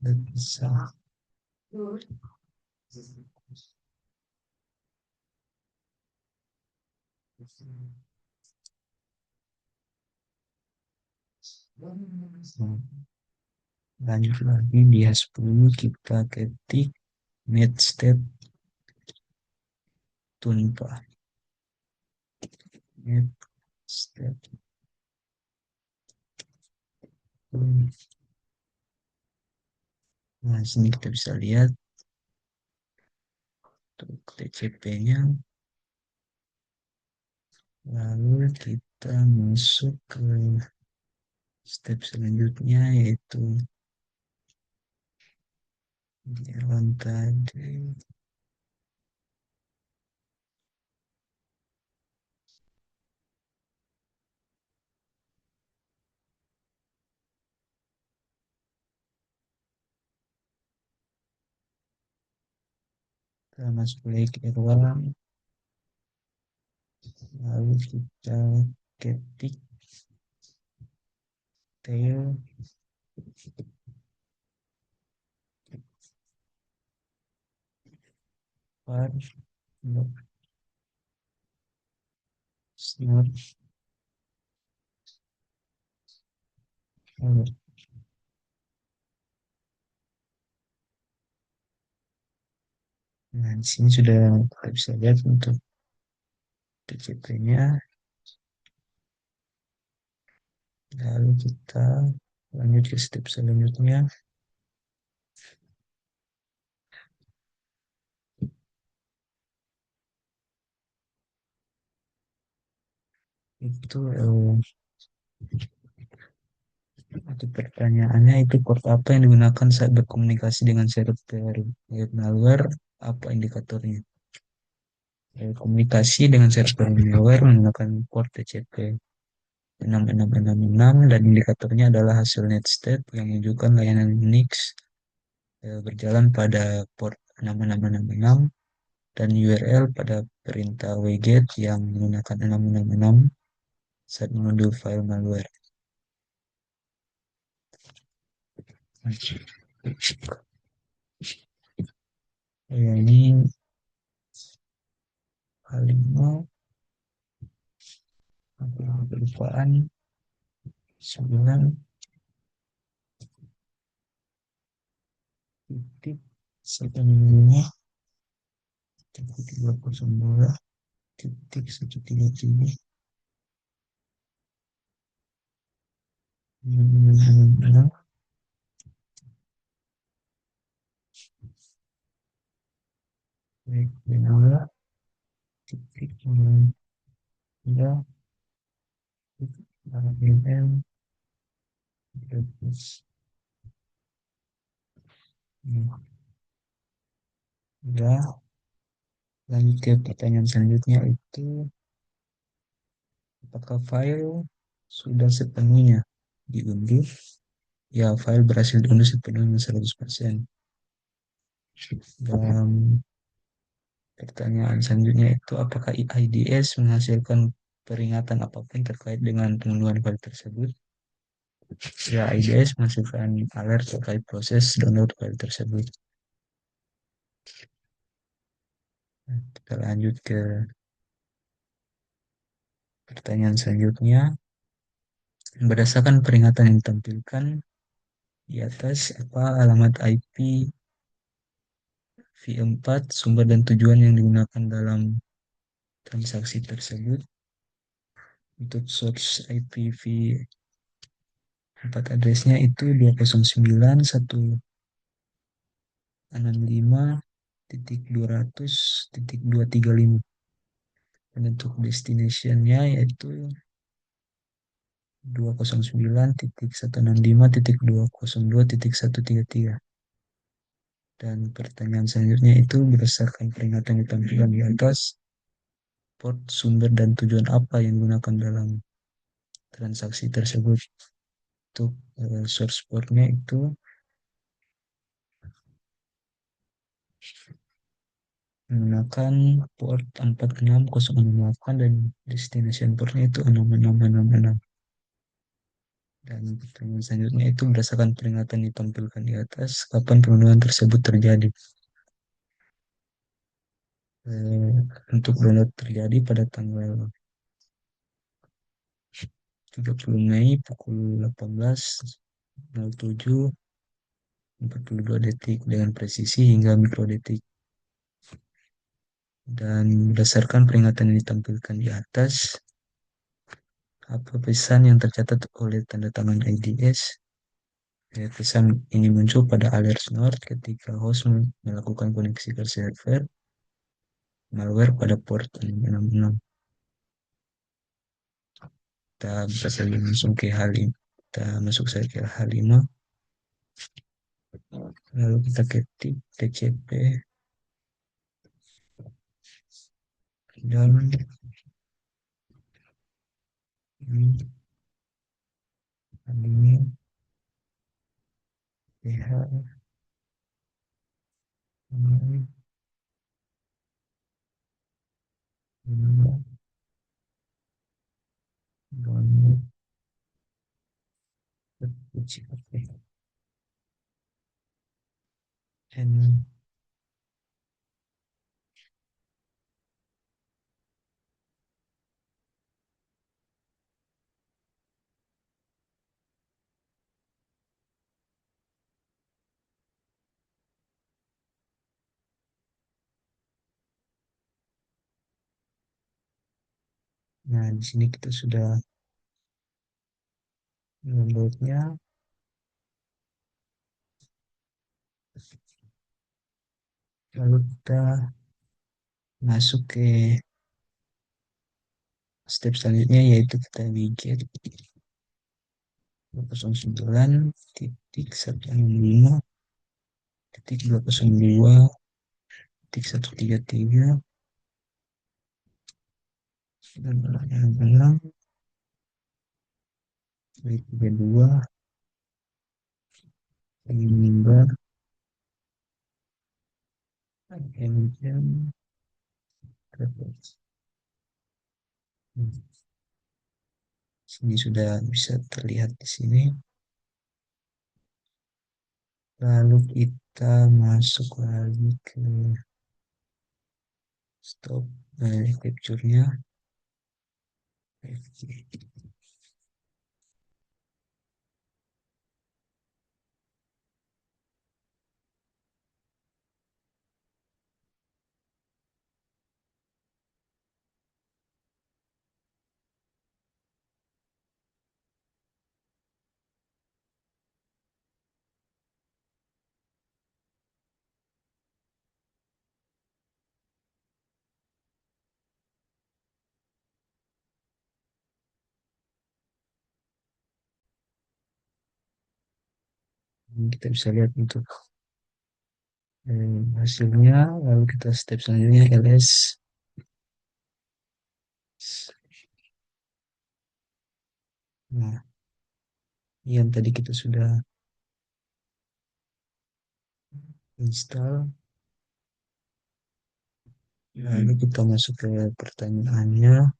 dan bisa. Lanjut lagi di H10 kita ketik netstate tunpa. Netstate tunpa. Nah, sini kita bisa lihat untuk TCP-nya. Lalu kita masuk ke step selanjutnya, yaitu jalan tadi. Kita masuk lagi ke ruang. Lalu kita ketik tail var snort. Nah, di sini sudah kita bisa lihat untuk TCP-nya. Lalu kita lanjut ke step selanjutnya, itu Untuk pertanyaannya itu port apa yang digunakan saat berkomunikasi dengan server web malware? Apa indikatornya? Komunikasi dengan server malware menggunakan port TCP 6666 dan indikatornya adalah hasil netstate yang menunjukkan layanan Unix berjalan pada port 6666 dan URL pada perintah wget yang menggunakan 6666 saat mengunduh file malware. Ya, ini kalimat kelupaan 9 titik sebelumnya titik 302 titik 133 baik benar titik 3 titik mm terus ya, lanjut ke pertanyaan selanjutnya itu apakah file sudah sepenuhnya diunduh? Ya, file berhasil diunduh sepenuhnya 100%. Dan pertanyaan selanjutnya itu apakah IDS menghasilkan peringatan apapun terkait dengan pengunduhan file tersebut? Ya, IDS menghasilkan alert terkait proses download file tersebut. Nah, kita lanjut ke pertanyaan selanjutnya. Berdasarkan peringatan yang ditampilkan di atas, apa alamat IP v4 sumber dan tujuan yang digunakan dalam transaksi tersebut? Untuk source IP v4 addressnya itu 209.165.200.235. Dan untuk destinationnya yaitu 209.165.202.133. Dan pertanyaan selanjutnya itu berdasarkan peringatan yang ditampilkan di atas, port sumber dan tujuan apa yang digunakan dalam transaksi tersebut. Untuk source portnya itu menggunakan port 46068 dan destination portnya itu 66666. Dan pertanyaan selanjutnya itu berdasarkan peringatan ditampilkan di atas, kapan pembunuhan tersebut terjadi? Eh, untuk download terjadi pada tanggal 30 Mei pukul 18.07.42 dengan presisi hingga mikrodetik. Dan berdasarkan peringatan yang ditampilkan di atas, apa pesan yang tercatat oleh tanda tangan IDS? Pesan ini muncul pada alert node ketika host melakukan koneksi ke server malware pada port 66. Kita bisa saja langsung ke H5. Kita masuk saja ke H5. Lalu kita ketik TCP dan ini PH ini download TCP and nah di sini kita sudah downloadnya. Lalu kita masuk ke step selanjutnya yaitu kita widget. 209 titik 165 titik 202 titik 133 dan yang bilang 32 meninggal jam. Sini sudah bisa terlihat di sini. Lalu kita masuk lagi ke stop capture-nya. Kita bisa lihat untuk hasilnya. Lalu kita step selanjutnya ls. Nah, yang tadi kita sudah install. Lalu kita masuk ke pertanyaannya.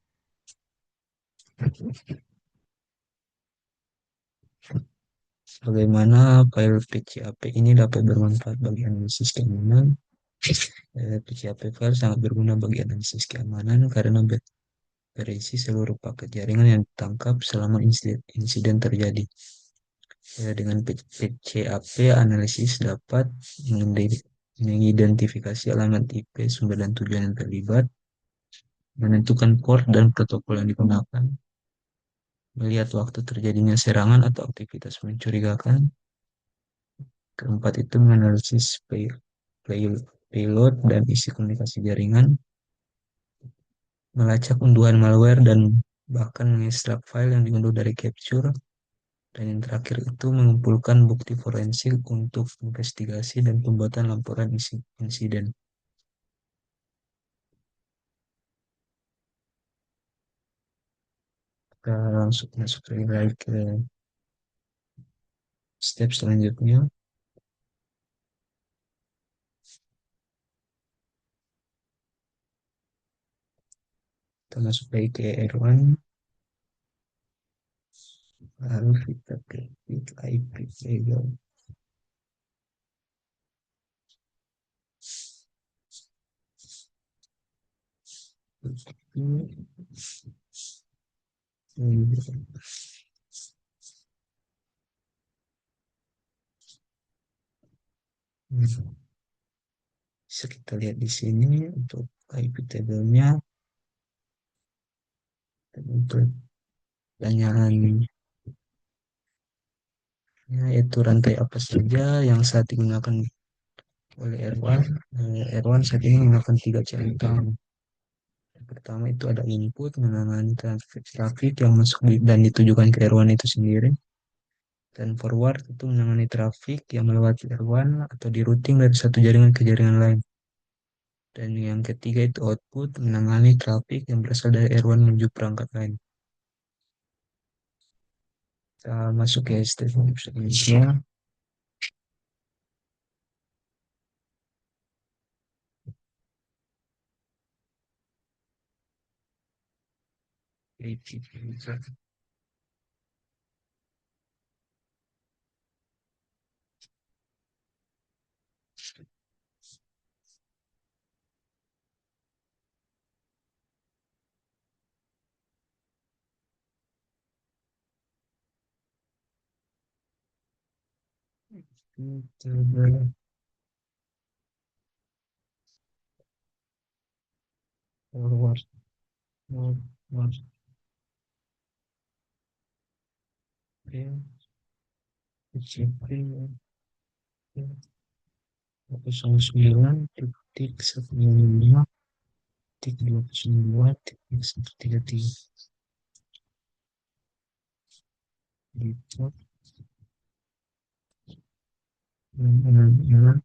Bagaimana file PCAP ini dapat bermanfaat bagi analisis keamanan? PCAP file sangat berguna bagi analisis keamanan karena berisi seluruh paket jaringan yang ditangkap selama insiden terjadi. Dengan PCAP, analisis dapat mengidentifikasi alamat IP, sumber dan tujuan yang terlibat, menentukan port dan protokol yang digunakan, melihat waktu terjadinya serangan atau aktivitas mencurigakan. Keempat itu menganalisis payload dan isi komunikasi jaringan, melacak unduhan malware dan bahkan mengekstrak file yang diunduh dari capture. Dan yang terakhir itu mengumpulkan bukti forensik untuk investigasi dan pembuatan laporan insiden. Kita langsung masuk lagi ke step selanjutnya. Kita masuk lagi ke R1. Lalu kita ke IP legal. Bisa kita lihat di sini untuk IP tabelnya dan untuk pertanyaannya, yaitu rantai apa saja yang saat digunakan oleh R1. R1 saat ini menggunakan 3 cara. Yang pertama itu ada input, menangani traffic yang masuk dan ditujukan ke R1 itu sendiri. Dan forward itu menangani traffic yang melewati R1 atau di routing dari satu jaringan ke jaringan lain. Dan yang ketiga itu output, menangani traffic yang berasal dari R1 menuju perangkat lain. Kita masuk ke step selanjutnya. Forward, forward, PCP, 09.155 titik 202 titik 133. Gitu. Hmm,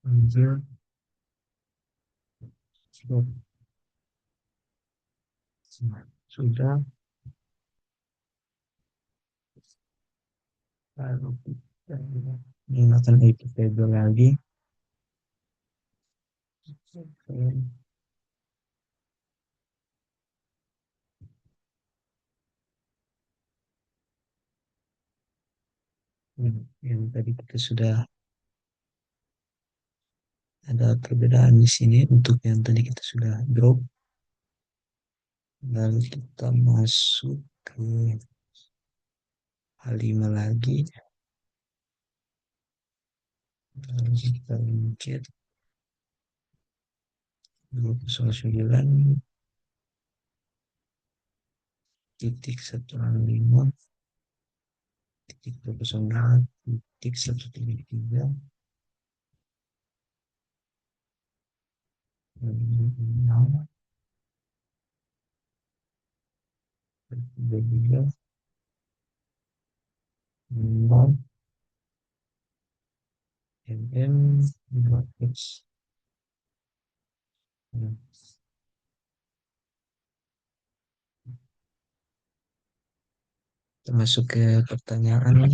Anjir, sudah lalu kita menggunakan IP table lagi. Yang tadi kita sudah ada perbedaan di sini untuk yang tadi kita sudah drop. Lalu kita masuk ke H5 lagi. Lalu kita linkit 209 titik 165 titik 209 titik 133 juga MM 5X. Nah, kita masuk ke pertanyaan.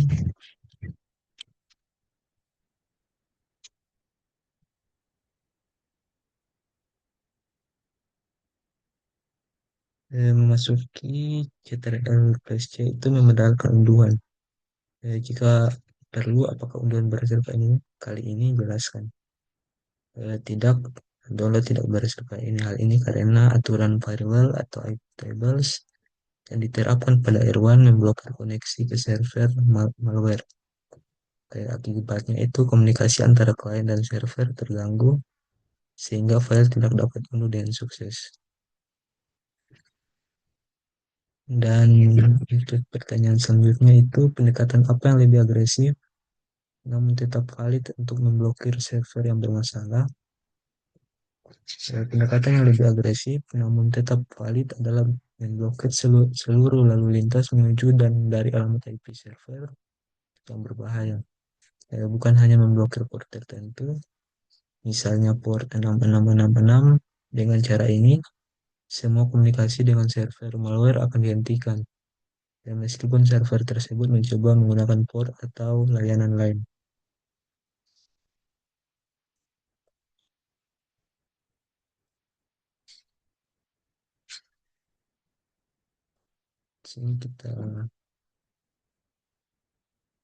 Memasuki CTRL plus C itu memodalkan unduhan. Jika perlu, apakah unduhan berdasarkan ini? Kali ini jelaskan. Tidak, download tidak berdasarkan ini. Hal ini karena aturan firewall atau IP tables yang diterapkan pada Airone memblokir koneksi ke server malware. Akibatnya itu komunikasi antara klien dan server terganggu sehingga file tidak dapat unduh dengan sukses. Dan untuk pertanyaan selanjutnya itu pendekatan apa yang lebih agresif namun tetap valid untuk memblokir server yang bermasalah. Pendekatan yang lebih agresif namun tetap valid adalah memblokir seluruh lalu lintas menuju dan dari alamat IP server yang berbahaya. Bukan hanya memblokir port tertentu, misalnya port 6666. Dengan cara ini, semua komunikasi dengan server malware akan dihentikan. Dan meskipun server tersebut mencoba menggunakan port atau layanan lain. Sini kita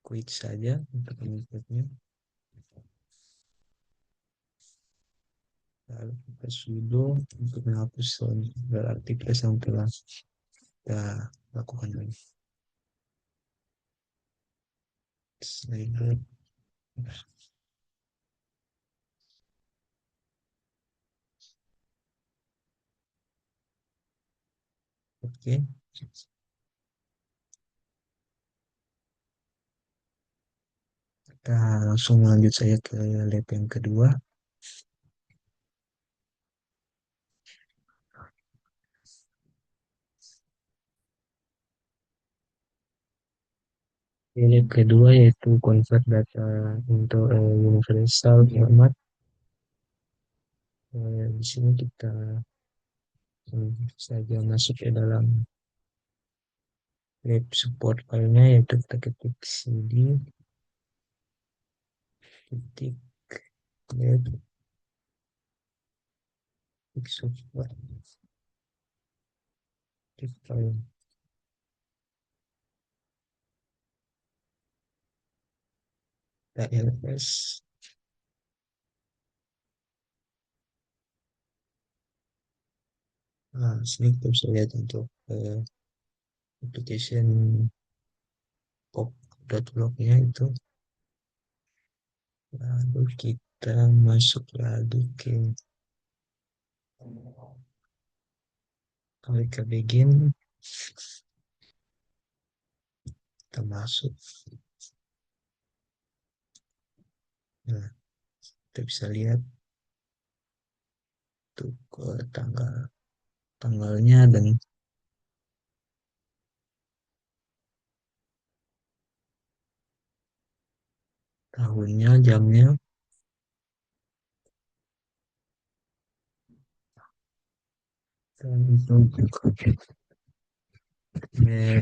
quit saja untuk mengikutnya. Lalu kita sudo untuk menghapus berarti press yang telah kita lakukan lagi. Slider. Oke, kita langsung lanjut saya ke lab yang kedua. Lab kedua yaitu convert data untuk universal format. Di sini kita saja masuk ke dalam lab support filenya yaitu kita ketik cd titik lab titik support titik file ls. Nah, sini kita bisa lihat untuk application pop.log-nya itu. Lalu kita masuk lagi ke klik ke begin, kita masuk. Nah, kita bisa lihat untuk tanggal tanggalnya dan tahunnya, jamnya, dan itu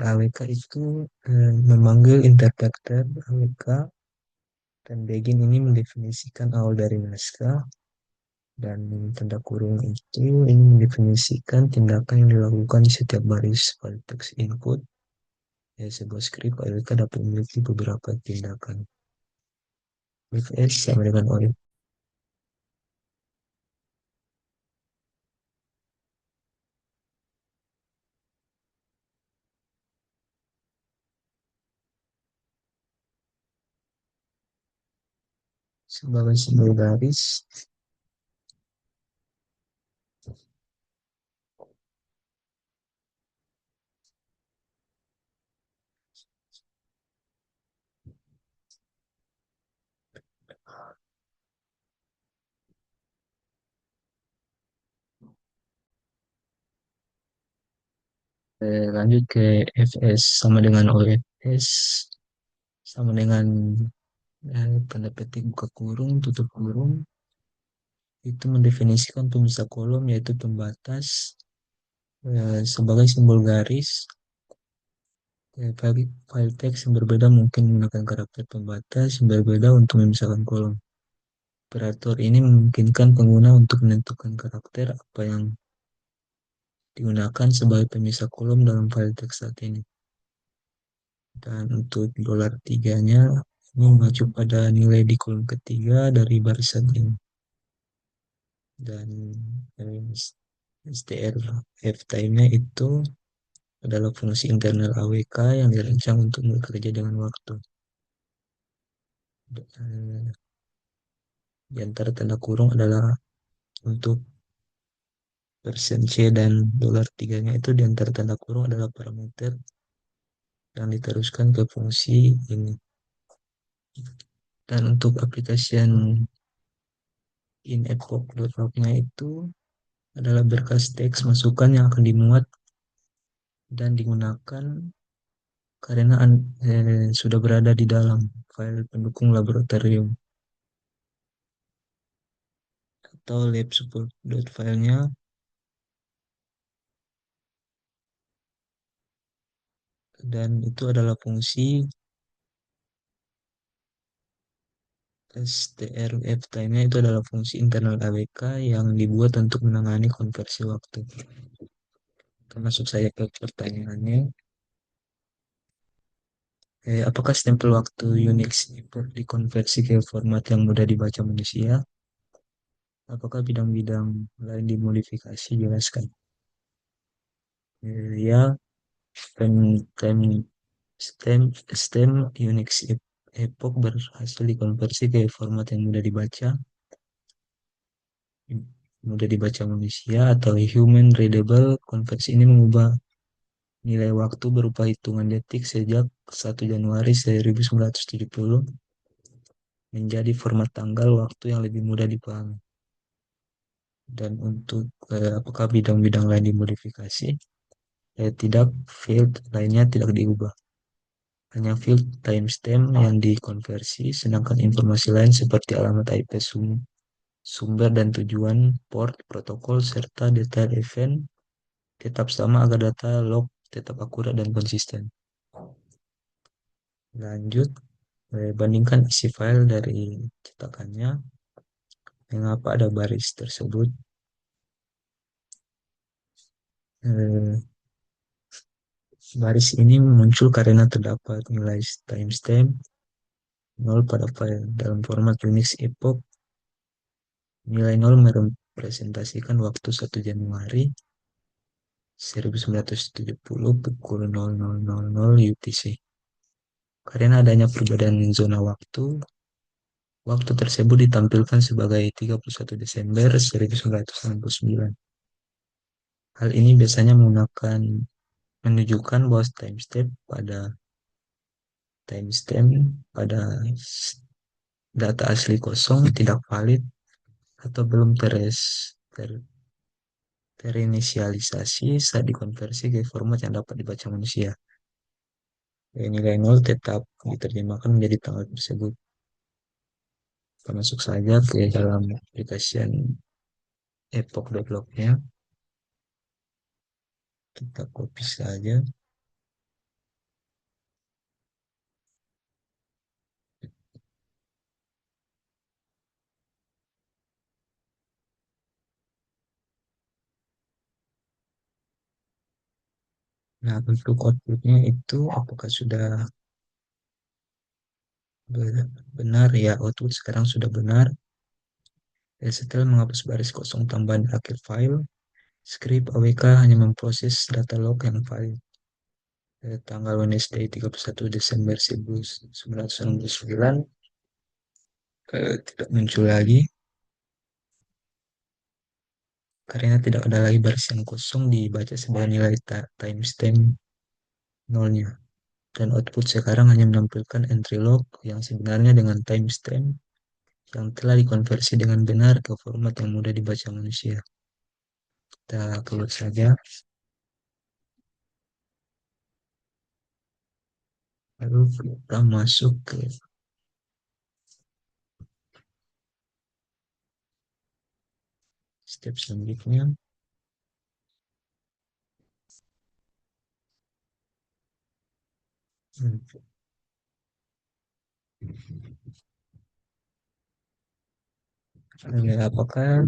AWK itu memanggil interpreter AWK, dan begin ini mendefinisikan awal dari naskah, dan tanda kurung itu ini mendefinisikan tindakan yang dilakukan di setiap baris file text input. Ya, sebuah script AWK dapat memiliki beberapa tindakan. If S sama dengan OF. Sebagai simbol garis, lanjut ke FS sama dengan OFS, sama dengan tanda petik buka kurung, tutup kurung, itu mendefinisikan pemisah kolom yaitu pembatas sebagai simbol garis. File teks yang berbeda mungkin menggunakan karakter pembatas yang berbeda untuk memisahkan kolom. Operator ini memungkinkan pengguna untuk menentukan karakter apa yang digunakan sebagai pemisah kolom dalam file teks saat ini. Dan untuk $3-nya ini mengacu pada nilai di kolom ketiga dari barisan ini. Dan strf time-nya itu adalah fungsi internal AWK yang dirancang untuk bekerja dengan waktu. Di antara tanda kurung adalah untuk persen C dan $3-nya itu di antara tanda kurung adalah parameter yang diteruskan ke fungsi ini. Dan untuk aplikasian in epoch.log-nya itu adalah berkas teks masukan yang akan dimuat dan digunakan karena sudah berada di dalam file pendukung laboratorium atau lab support.filenya, dan itu adalah fungsi strf time-nya itu adalah fungsi internal AWK yang dibuat untuk menangani konversi waktu. Termasuk saya ke pertanyaannya, apakah stempel waktu Unix import dikonversi ke format yang mudah dibaca manusia? Apakah bidang-bidang lain dimodifikasi? Jelaskan. Ya, time stem stem Unix Epoch berhasil dikonversi ke format yang mudah dibaca manusia atau human readable. Konversi ini mengubah nilai waktu berupa hitungan detik sejak 1 Januari 1970 menjadi format tanggal waktu yang lebih mudah dipahami. Dan untuk apakah bidang-bidang lain dimodifikasi? Tidak, field lainnya tidak diubah. Hanya field timestamp yang dikonversi, sedangkan informasi lain seperti alamat IP sumber dan tujuan, port, protokol, serta detail event tetap sama agar data log tetap akurat dan konsisten. Lanjut, bandingkan isi file dari cetakannya. Mengapa ada baris tersebut? Eh, Baris ini muncul karena terdapat nilai timestamp 0 pada file dalam format Unix Epoch. Nilai 0 merepresentasikan waktu 1 Januari 1970 pukul 00.00 UTC. Karena adanya perbedaan zona waktu, waktu tersebut ditampilkan sebagai 31 Desember 1969. Hal ini biasanya menunjukkan bahwa timestamp pada data asli kosong, tidak valid, atau belum terinisialisasi saat dikonversi ke format yang dapat dibaca manusia. Nilai nol tetap diterjemahkan menjadi tanggal tersebut. Kita masuk saja ke dalam aplikasi epoch.log-nya. Kita copy saja. Nah, untuk outputnya itu apakah sudah benar? Ya, output sekarang sudah benar. Dan setelah menghapus baris kosong tambahan di akhir file, script AWK hanya memproses data log yang valid. Tanggal Wednesday 31 Desember 1969 tidak muncul lagi karena tidak ada lagi baris yang kosong dibaca sebagai nilai timestamp nolnya. Dan output sekarang hanya menampilkan entry log yang sebenarnya dengan timestamp yang telah dikonversi dengan benar ke format yang mudah dibaca manusia. Kita keluar saja, lalu kita masuk ke step selanjutnya. Apakah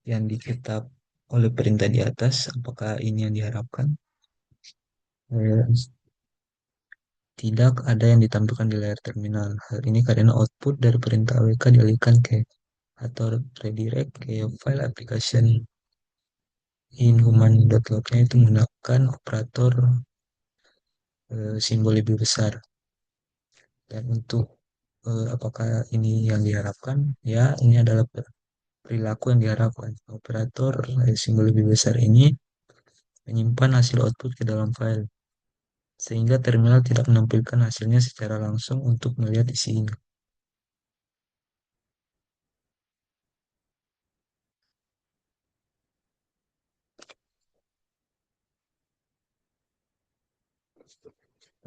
yang dicetak oleh perintah di atas, apakah ini yang diharapkan? Tidak ada yang ditampilkan di layar terminal. Hal ini karena output dari perintah AWK dialihkan ke atau redirect ke file application inhuman.log-nya itu menggunakan operator simbol lebih besar. Dan untuk apakah ini yang diharapkan? Ya, ini adalah perilaku yang diharapkan. Operator simbol lebih besar ini menyimpan hasil output ke dalam file, sehingga terminal tidak menampilkan hasilnya secara langsung untuk melihat isinya.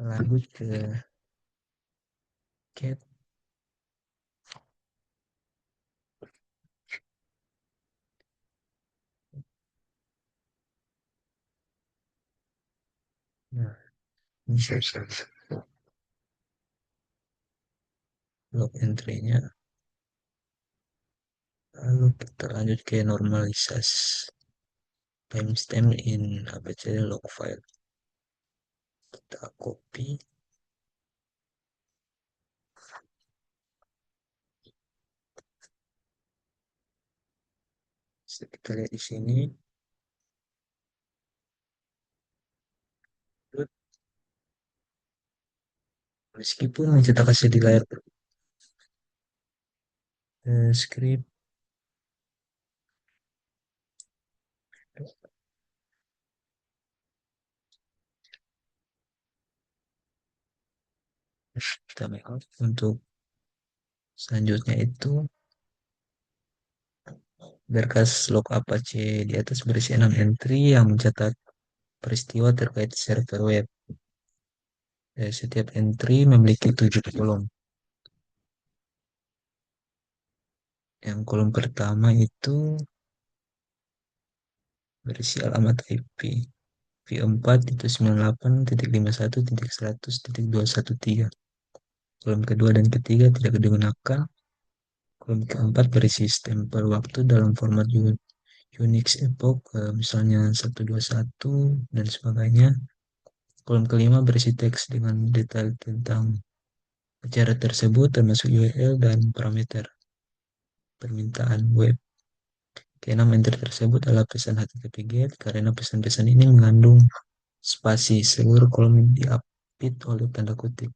Lanjut ke cat. Nah, ini saya log entry-nya. Lalu kita lanjut ke normalisasi timestamp in ABCD log file. Kita copy. Kita lihat di sini. Meskipun mencetak hasil di layar script, kita make untuk selanjutnya itu berkas log Apache di atas berisi 6 entry yang mencatat peristiwa terkait server web. Setiap entry memiliki 7 kolom. Yang kolom pertama itu berisi alamat IP. V4 itu 98.51.100.213. Kolom kedua dan ketiga tidak digunakan. Kolom keempat berisi stempel waktu dalam format Unix Epoch, misalnya 121 dan sebagainya. Kolom kelima berisi teks dengan detail tentang acara tersebut termasuk URL dan parameter permintaan web. Keenam entry tersebut adalah pesan HTTP GET karena pesan-pesan ini mengandung spasi. Seluruh kolom diapit oleh tanda kutip.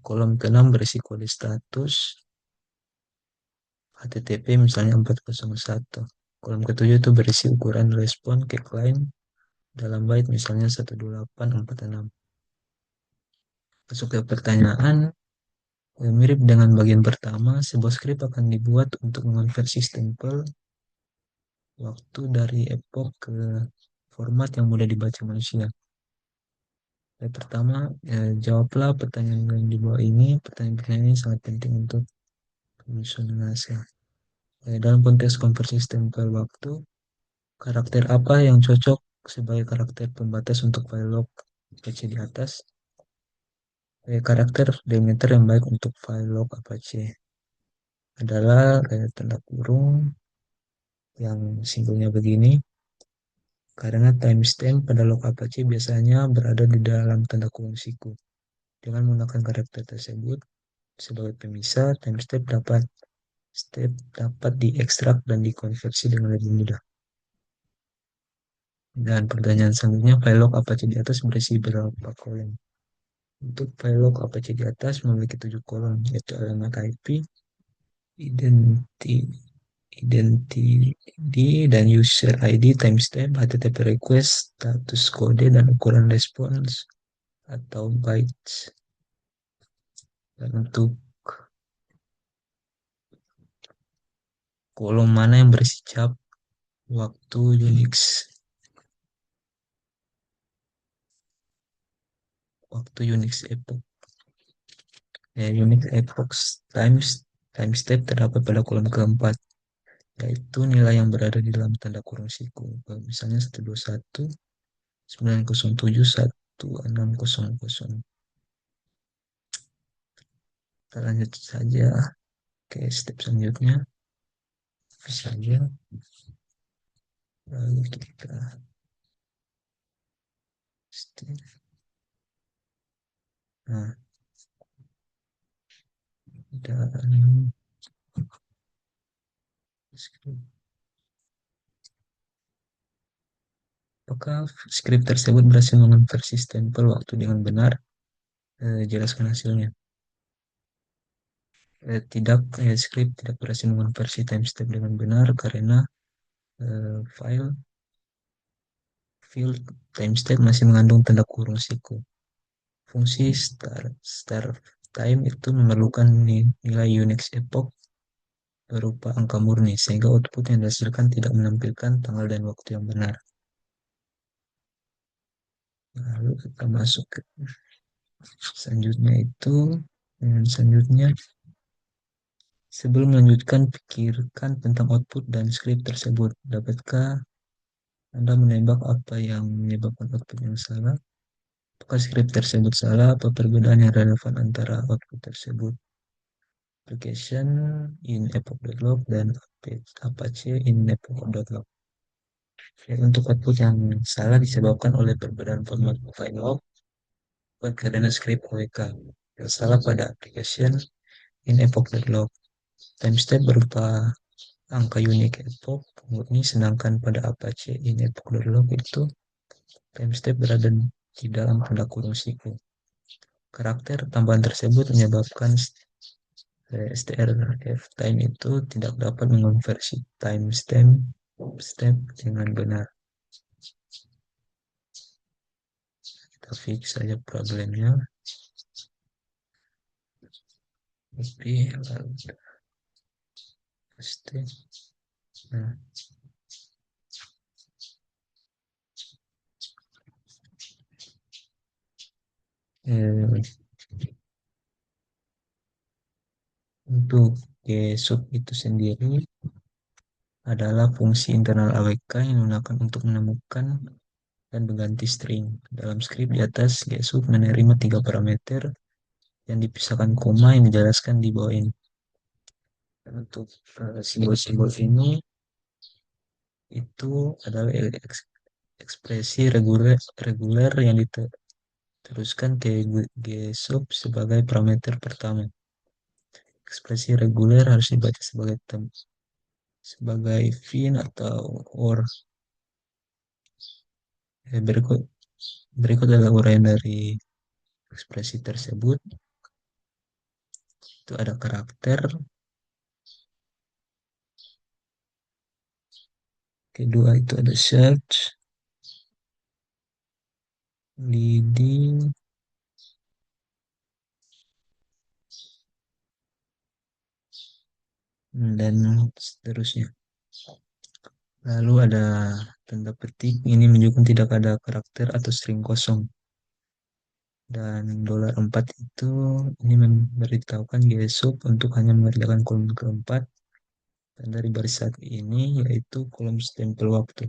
Kolom keenam berisi kode status HTTP misalnya 401. Kolom ketujuh itu berisi ukuran respon ke klien dalam byte misalnya 12846. Masuk ke pertanyaan, mirip dengan bagian pertama, sebuah script akan dibuat untuk mengonversi stempel waktu dari epoch ke format yang mudah dibaca manusia. Yang pertama, jawablah pertanyaan yang di bawah ini. Pertanyaan-pertanyaan ini sangat penting untuk penyusunan naskah. Dalam konteks konversi stempel waktu, karakter apa yang cocok sebagai karakter pembatas untuk file log Apache di atas? Karakter delimiter yang baik untuk file log Apache adalah tanda kurung yang simbolnya begini, karena timestamp pada log Apache biasanya berada di dalam tanda kurung siku. Dengan menggunakan karakter tersebut sebagai pemisah, step dapat diekstrak dan dikonversi dengan lebih mudah. Dan pertanyaan selanjutnya, file log Apache di atas berisi berapa kolom? Untuk file log Apache di atas memiliki 7 kolom, yaitu alamat IP, identi, identity dan user ID, timestamp, HTTP request, status kode, dan ukuran response atau bytes. Dan untuk kolom mana yang berisi cap waktu Unix epoch, Unix epoch times timestamp terdapat pada kolom keempat, yaitu nilai yang berada di dalam tanda kurung siku. Misalnya 121 907 1600. Kita lanjut saja ke step selanjutnya. Saja lalu kita step. Nah, dan apakah skrip tersebut berhasil mengonversi stempel waktu dengan benar? Jelaskan hasilnya. Tidak, skrip tidak berhasil mengonversi timestamp dengan benar karena file field timestamp masih mengandung tanda kurung siku. Fungsi start time itu memerlukan nilai Unix epoch berupa angka murni, sehingga output yang dihasilkan tidak menampilkan tanggal dan waktu yang benar. Lalu kita masuk ke selanjutnya itu, selanjutnya sebelum melanjutkan, pikirkan tentang output dan script tersebut. Dapatkah Anda menebak apa yang menyebabkan output yang salah? Apakah script tersebut salah? Apa perbedaan yang relevan antara output tersebut? Application in epoch.log dan Apache in epoch.log. Untuk output yang salah disebabkan oleh perbedaan format file log karena script OWK. Yang salah pada application in epoch.log. Timestamp berupa angka unik epoch murni, sedangkan pada Apache in epoch.log itu timestamp berada di dalam tanda kurung siku. Karakter tambahan tersebut menyebabkan strf time itu tidak dapat mengonversi timestamp step dengan benar. Kita fix saja problemnya. Tapi lalu pasti. Nah, eh, untuk GSOP itu sendiri adalah fungsi internal AWK yang digunakan untuk menemukan dan mengganti string. Dalam skrip di atas, GSOP menerima 3 parameter yang dipisahkan koma yang dijelaskan di bawah ini. Dan untuk simbol-simbol ini itu adalah ekspresi reguler yang diteruskan ke GSOP sebagai parameter pertama. Ekspresi reguler harus dibaca sebagai fin atau or. Berikut berikut adalah uraian dari ekspresi tersebut. Itu ada karakter, kedua itu ada search, leading, dan seterusnya. Lalu ada tanda petik, ini menunjukkan tidak ada karakter atau string kosong. Dan $4 itu ini memberitahukan GSOP untuk hanya mengerjakan kolom keempat. Dan dari baris satu ini yaitu kolom stempel waktu.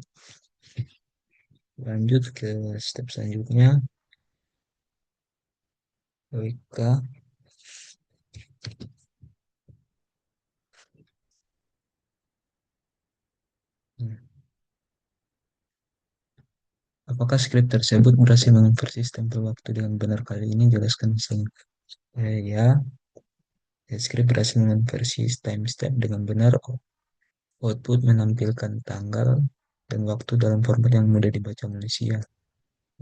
Lanjut ke step selanjutnya, WK. Hmm. Apakah skrip tersebut berhasil mengonversi stempel waktu dengan benar? Kali ini jelaskan misalnya. Ya, skrip berhasil mengonversi timestamp dengan benar. Output menampilkan tanggal dan waktu dalam format yang mudah dibaca manusia,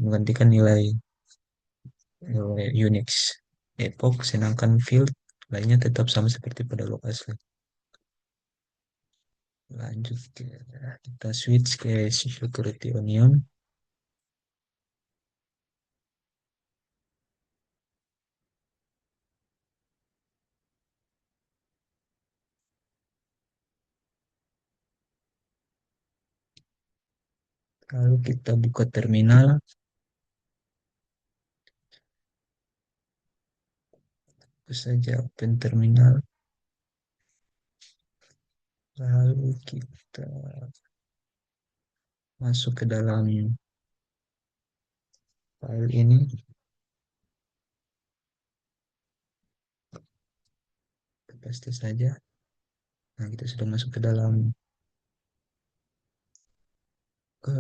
menggantikan nilai Unix epoch, sedangkan field lainnya tetap sama seperti pada log asli. Lanjut kita switch ke security onion. Lalu kita buka terminal, itu saja open terminal. Lalu kita masuk ke dalam file ini, kita paste saja. Nah, kita sudah masuk ke dalam ke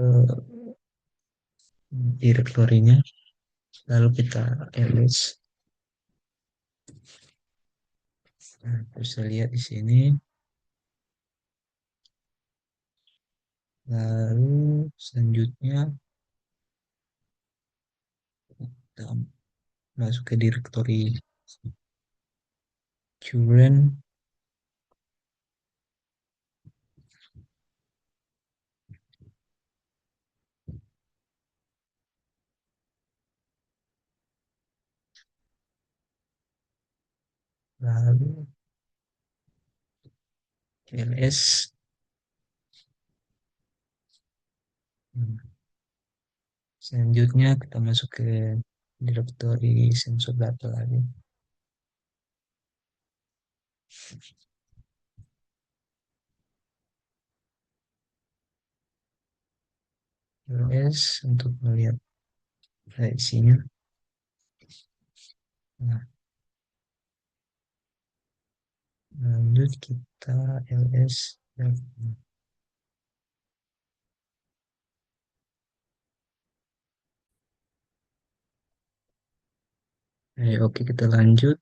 direktorinya. Lalu kita ls. Nah, bisa lihat di sini. Lalu selanjutnya kita masuk ke direktori current. Lalu ls. Hmm. Selanjutnya kita masuk ke direktori sensor data lagi. ls untuk melihat isinya. Nah, lanjut kita ls. Oke, kita lanjut.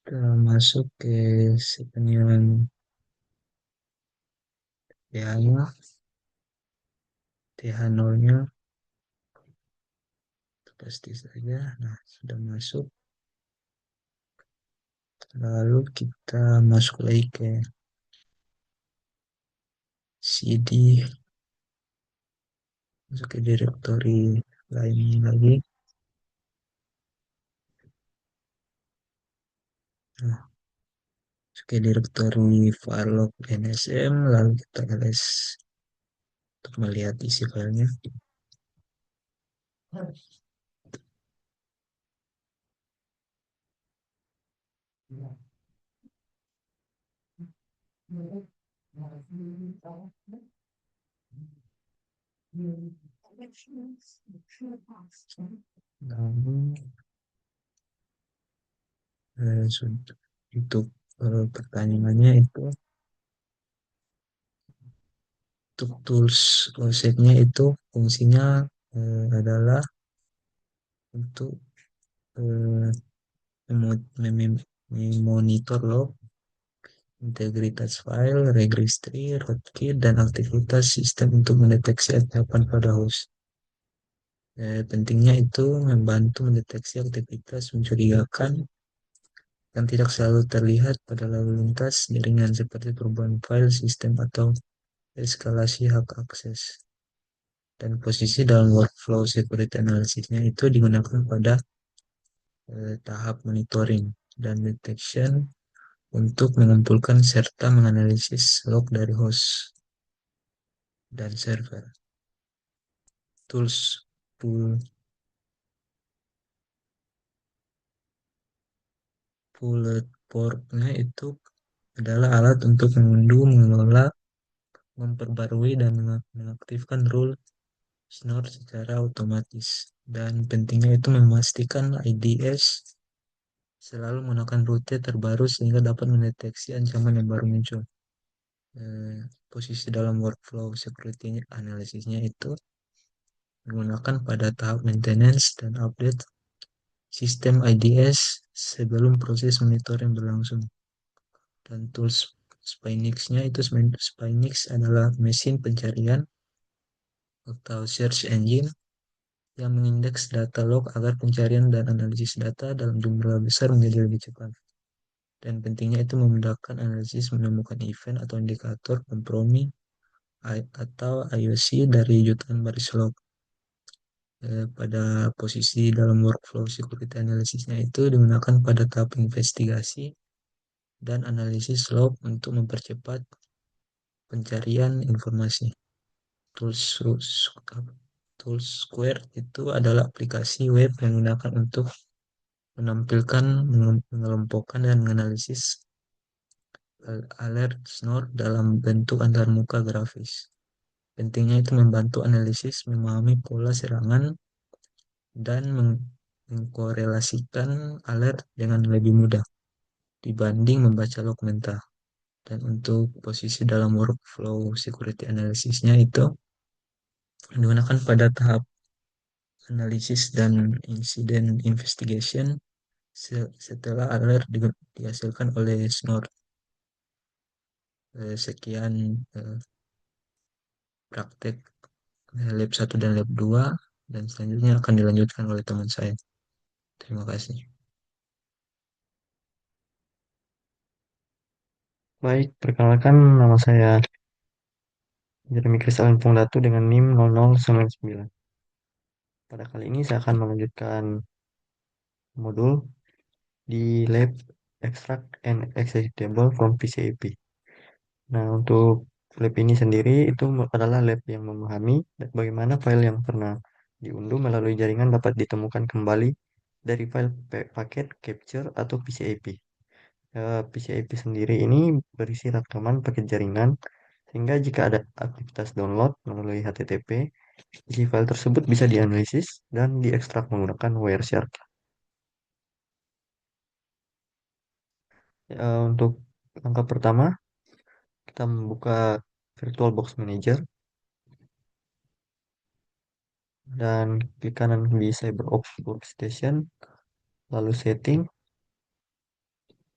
Kita masuk ke segmen TH-nya, TH0-nya, pasti saja. Nah, sudah masuk. Lalu kita masuk lagi ke CD, masuk ke direktori lainnya lagi. Nah, masuk ke direktori farlog nsm, lalu kita ls untuk melihat isi filenya. Lalu untuk pertanyaannya itu untuk tools konsepnya itu fungsinya adalah untuk eh, memonitor log, integritas file, registry, rootkit, dan aktivitas sistem untuk mendeteksi ancaman pada host. Pentingnya itu membantu mendeteksi aktivitas mencurigakan yang tidak selalu terlihat pada lalu lintas jaringan seperti perubahan file sistem atau eskalasi hak akses. Dan posisi dalam workflow security analysisnya itu digunakan pada tahap monitoring dan detection, untuk mengumpulkan serta menganalisis log dari host dan server. Tools pull pulled pork-nya itu adalah alat untuk mengunduh, mengelola, memperbarui, dan mengaktifkan rule Snort secara otomatis. Dan pentingnya itu memastikan IDS selalu menggunakan rute terbaru sehingga dapat mendeteksi ancaman yang baru muncul. Posisi dalam workflow security analisisnya itu menggunakan pada tahap maintenance dan update sistem IDS sebelum proses monitoring berlangsung. Dan tools Spinix-nya itu Spinix adalah mesin pencarian atau search engine yang mengindeks data log agar pencarian dan analisis data dalam jumlah besar menjadi lebih cepat. Dan pentingnya itu memudahkan analisis menemukan event atau indikator kompromi atau IOC dari jutaan baris log. Pada posisi dalam workflow security analisisnya itu digunakan pada tahap investigasi dan analisis log untuk mempercepat pencarian informasi. Tools, Tools Square itu adalah aplikasi web yang digunakan untuk menampilkan, mengelompokkan, dan menganalisis alert snore dalam bentuk antarmuka grafis. Pentingnya itu membantu analisis, memahami pola serangan, dan mengkorelasikan alert dengan lebih mudah dibanding membaca log mentah. Dan untuk posisi dalam workflow security analysisnya itu digunakan pada tahap analisis dan incident investigation setelah alert dihasilkan oleh Snort. Sekian praktek lab 1 dan lab 2 dan selanjutnya akan dilanjutkan oleh teman saya. Terima kasih. Baik, perkenalkan nama saya Jeremy Kristalin Datu dengan NIM 0099. Pada kali ini saya akan melanjutkan modul di lab Extract and Executable from PCAP. Nah, untuk lab ini sendiri itu adalah lab yang memahami bagaimana file yang pernah diunduh melalui jaringan dapat ditemukan kembali dari file paket capture atau PCAP. PCIP sendiri ini berisi rekaman paket jaringan, sehingga jika ada aktivitas download melalui HTTP, isi file tersebut bisa dianalisis dan diekstrak menggunakan Wireshark. Untuk langkah pertama, kita membuka VirtualBox Manager dan klik kanan di CyberOps Workstation, lalu Setting,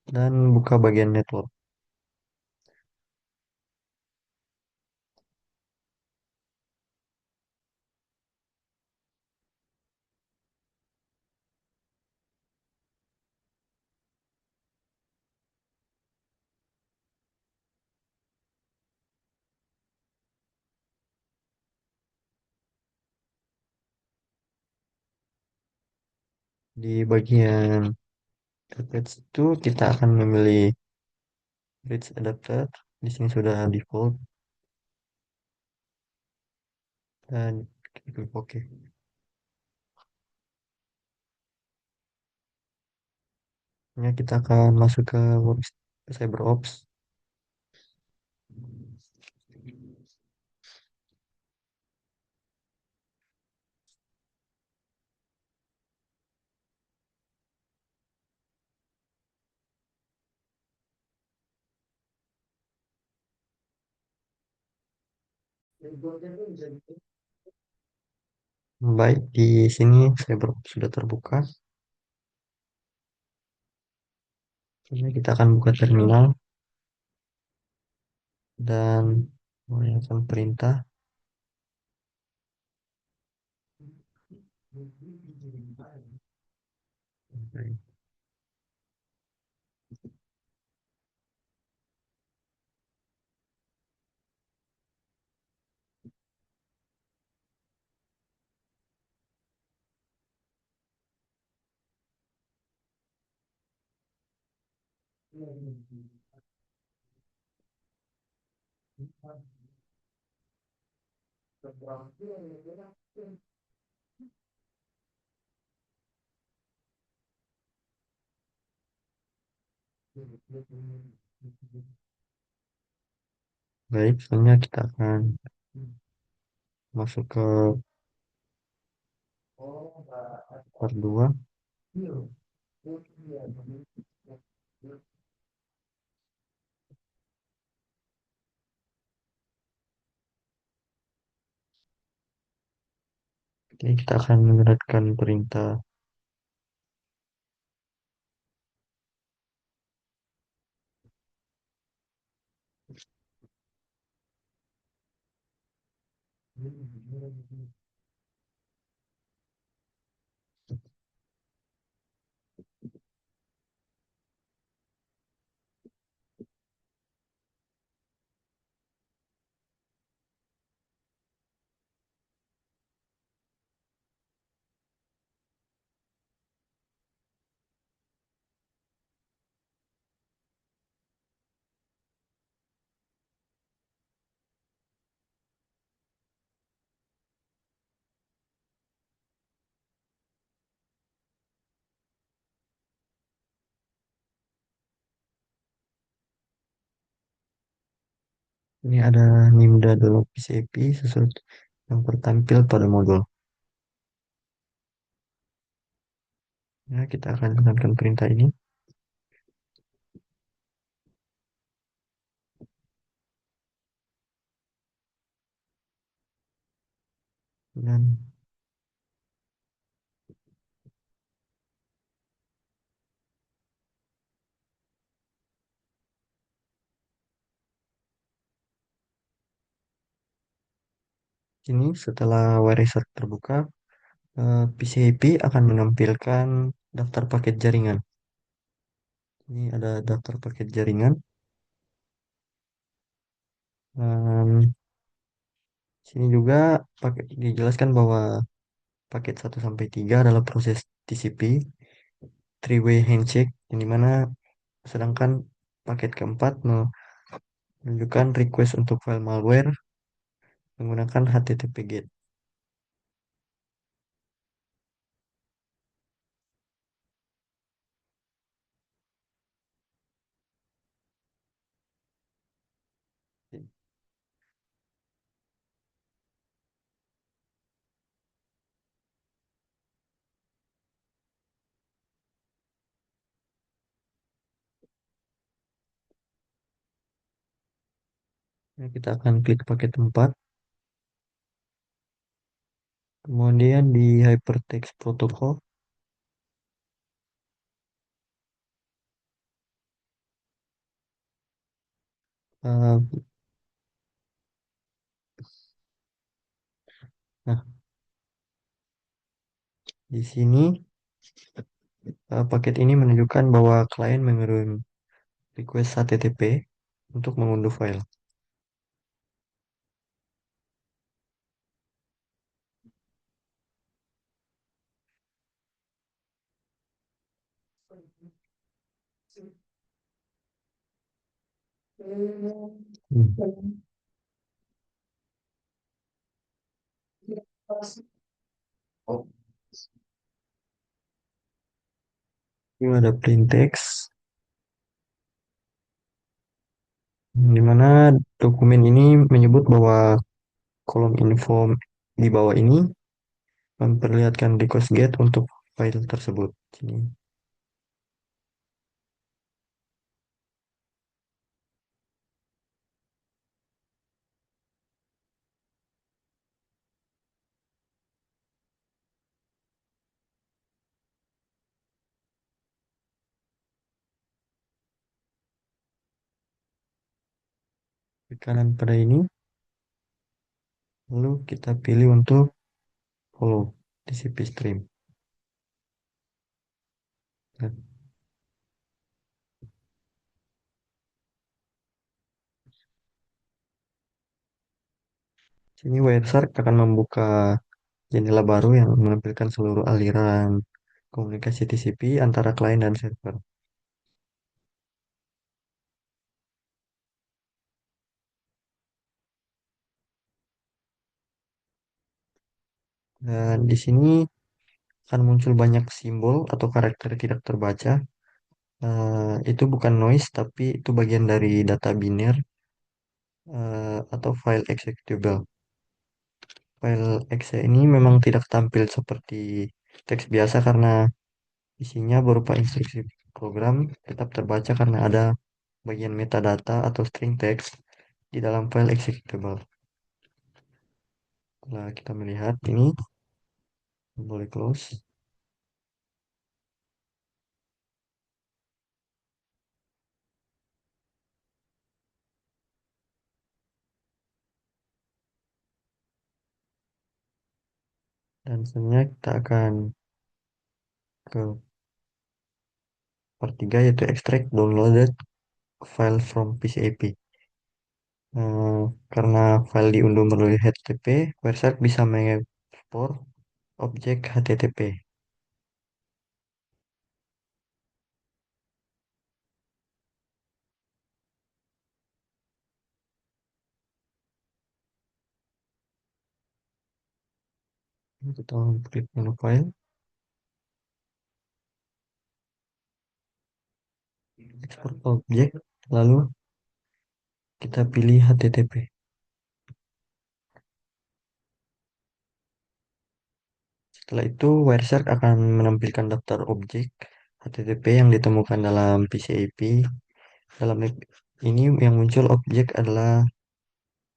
dan buka bagian Network. Di bagian Advanced itu kita akan memilih Bridge Adapter. Di sini sudah default dan klik OK. Ya, kita akan masuk ke CyberOps. Baik, di sini CyberOps sudah terbuka. Ini kita akan buka terminal dan mengirimkan perintah. Baik, selanjutnya kita akan masuk ke part 2. Ini kita akan menerapkan perintah. Ini ada nimda.php sesuatu yang tertampil pada modul. Ya, kita akan gunakan perintah ini. Dan ini setelah wire terbuka, PCP akan menampilkan daftar paket jaringan. Ini ada daftar paket jaringan. Dan sini juga dijelaskan bahwa paket 1 sampai 3 adalah proses TCP, three-way handshake, yang dimana sedangkan paket keempat menunjukkan request untuk file malware menggunakan HTTP GET. Nah, kita akan klik paket 4. Kemudian di Hypertext Protocol, eh, nah di sini paket ini menunjukkan bahwa klien mengirim request HTTP untuk mengunduh file. Hmm. Ini ada plain text, di mana dokumen ini menyebut bahwa kolom info di bawah ini memperlihatkan request get untuk file tersebut. Sini. Di kanan pada ini, lalu kita pilih untuk follow TCP stream. Nah, sini Wireshark akan membuka jendela baru yang menampilkan seluruh aliran komunikasi TCP antara klien dan server. Dan di sini akan muncul banyak simbol atau karakter tidak terbaca. Itu bukan noise, tapi itu bagian dari data biner atau file executable. File exe ini memang tidak tampil seperti teks biasa karena isinya berupa instruksi program, tetap terbaca karena ada bagian metadata atau string text di dalam file executable. Setelah kita melihat ini, boleh close. Dan selanjutnya kita akan ke part 3 yaitu extract downloaded file from PCAP. Eh, karena file diunduh melalui HTTP, website bisa mengekspor objek HTTP. Kita klik menu file, export objek, lalu kita pilih HTTP. Setelah itu, Wireshark akan menampilkan daftar objek HTTP yang ditemukan dalam PCAP. Dalam ini yang muncul objek adalah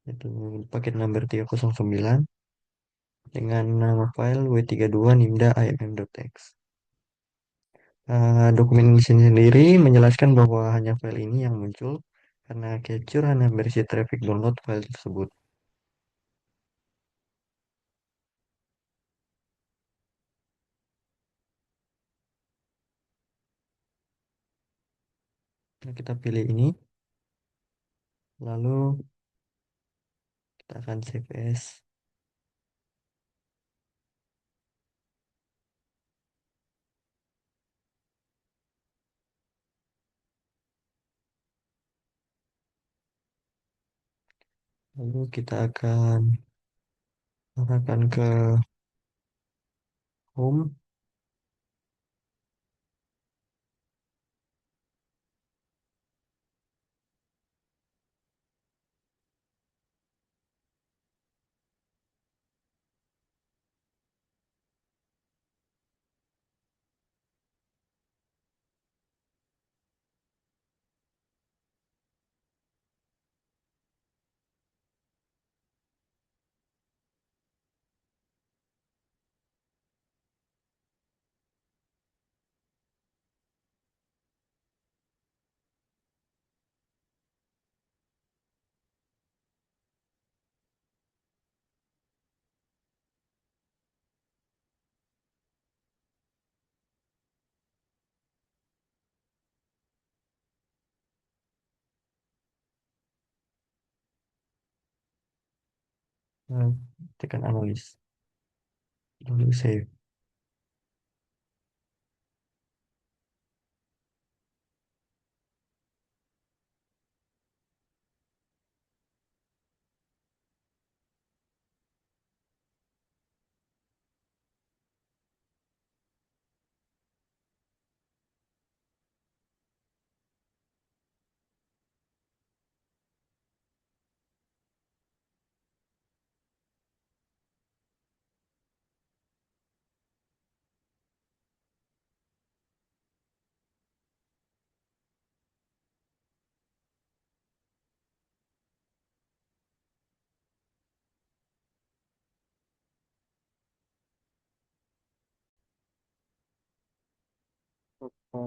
itu paket number 309 dengan nama file w32 nimda imm.txt. Dokumen ini sendiri menjelaskan bahwa hanya file ini yang muncul karena capture hanya berisi traffic download file tersebut. Nah, kita pilih ini, lalu kita akan save as. Lalu kita akan arahkan ke home. Nah, tekan analis, lalu save.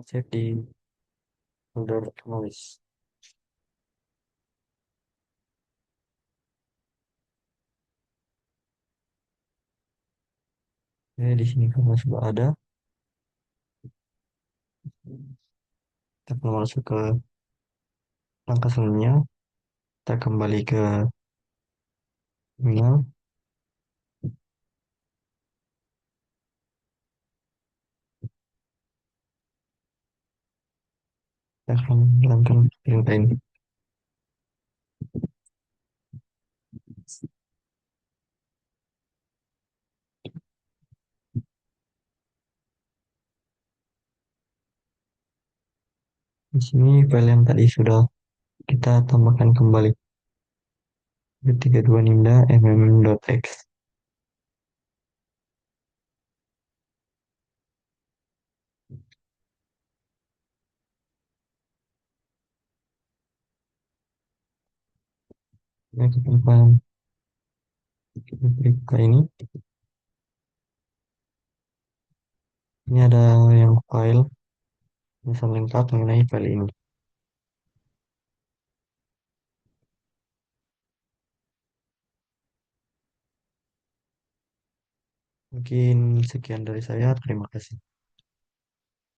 Save di folder analis. Oke, di sini karena sudah ada, kita akan masuk ke langkah selanjutnya. Kita kembali ke terminal. Kita akan melakukan perintah ini. Di sini file yang tadi sudah kita tambahkan kembali. 32 Ninda mm.x. Nah, kita akan klik ke ini. Ini ada yang file, misal lengkap mengenai file ini. Mungkin sekian dari saya. Terima kasih.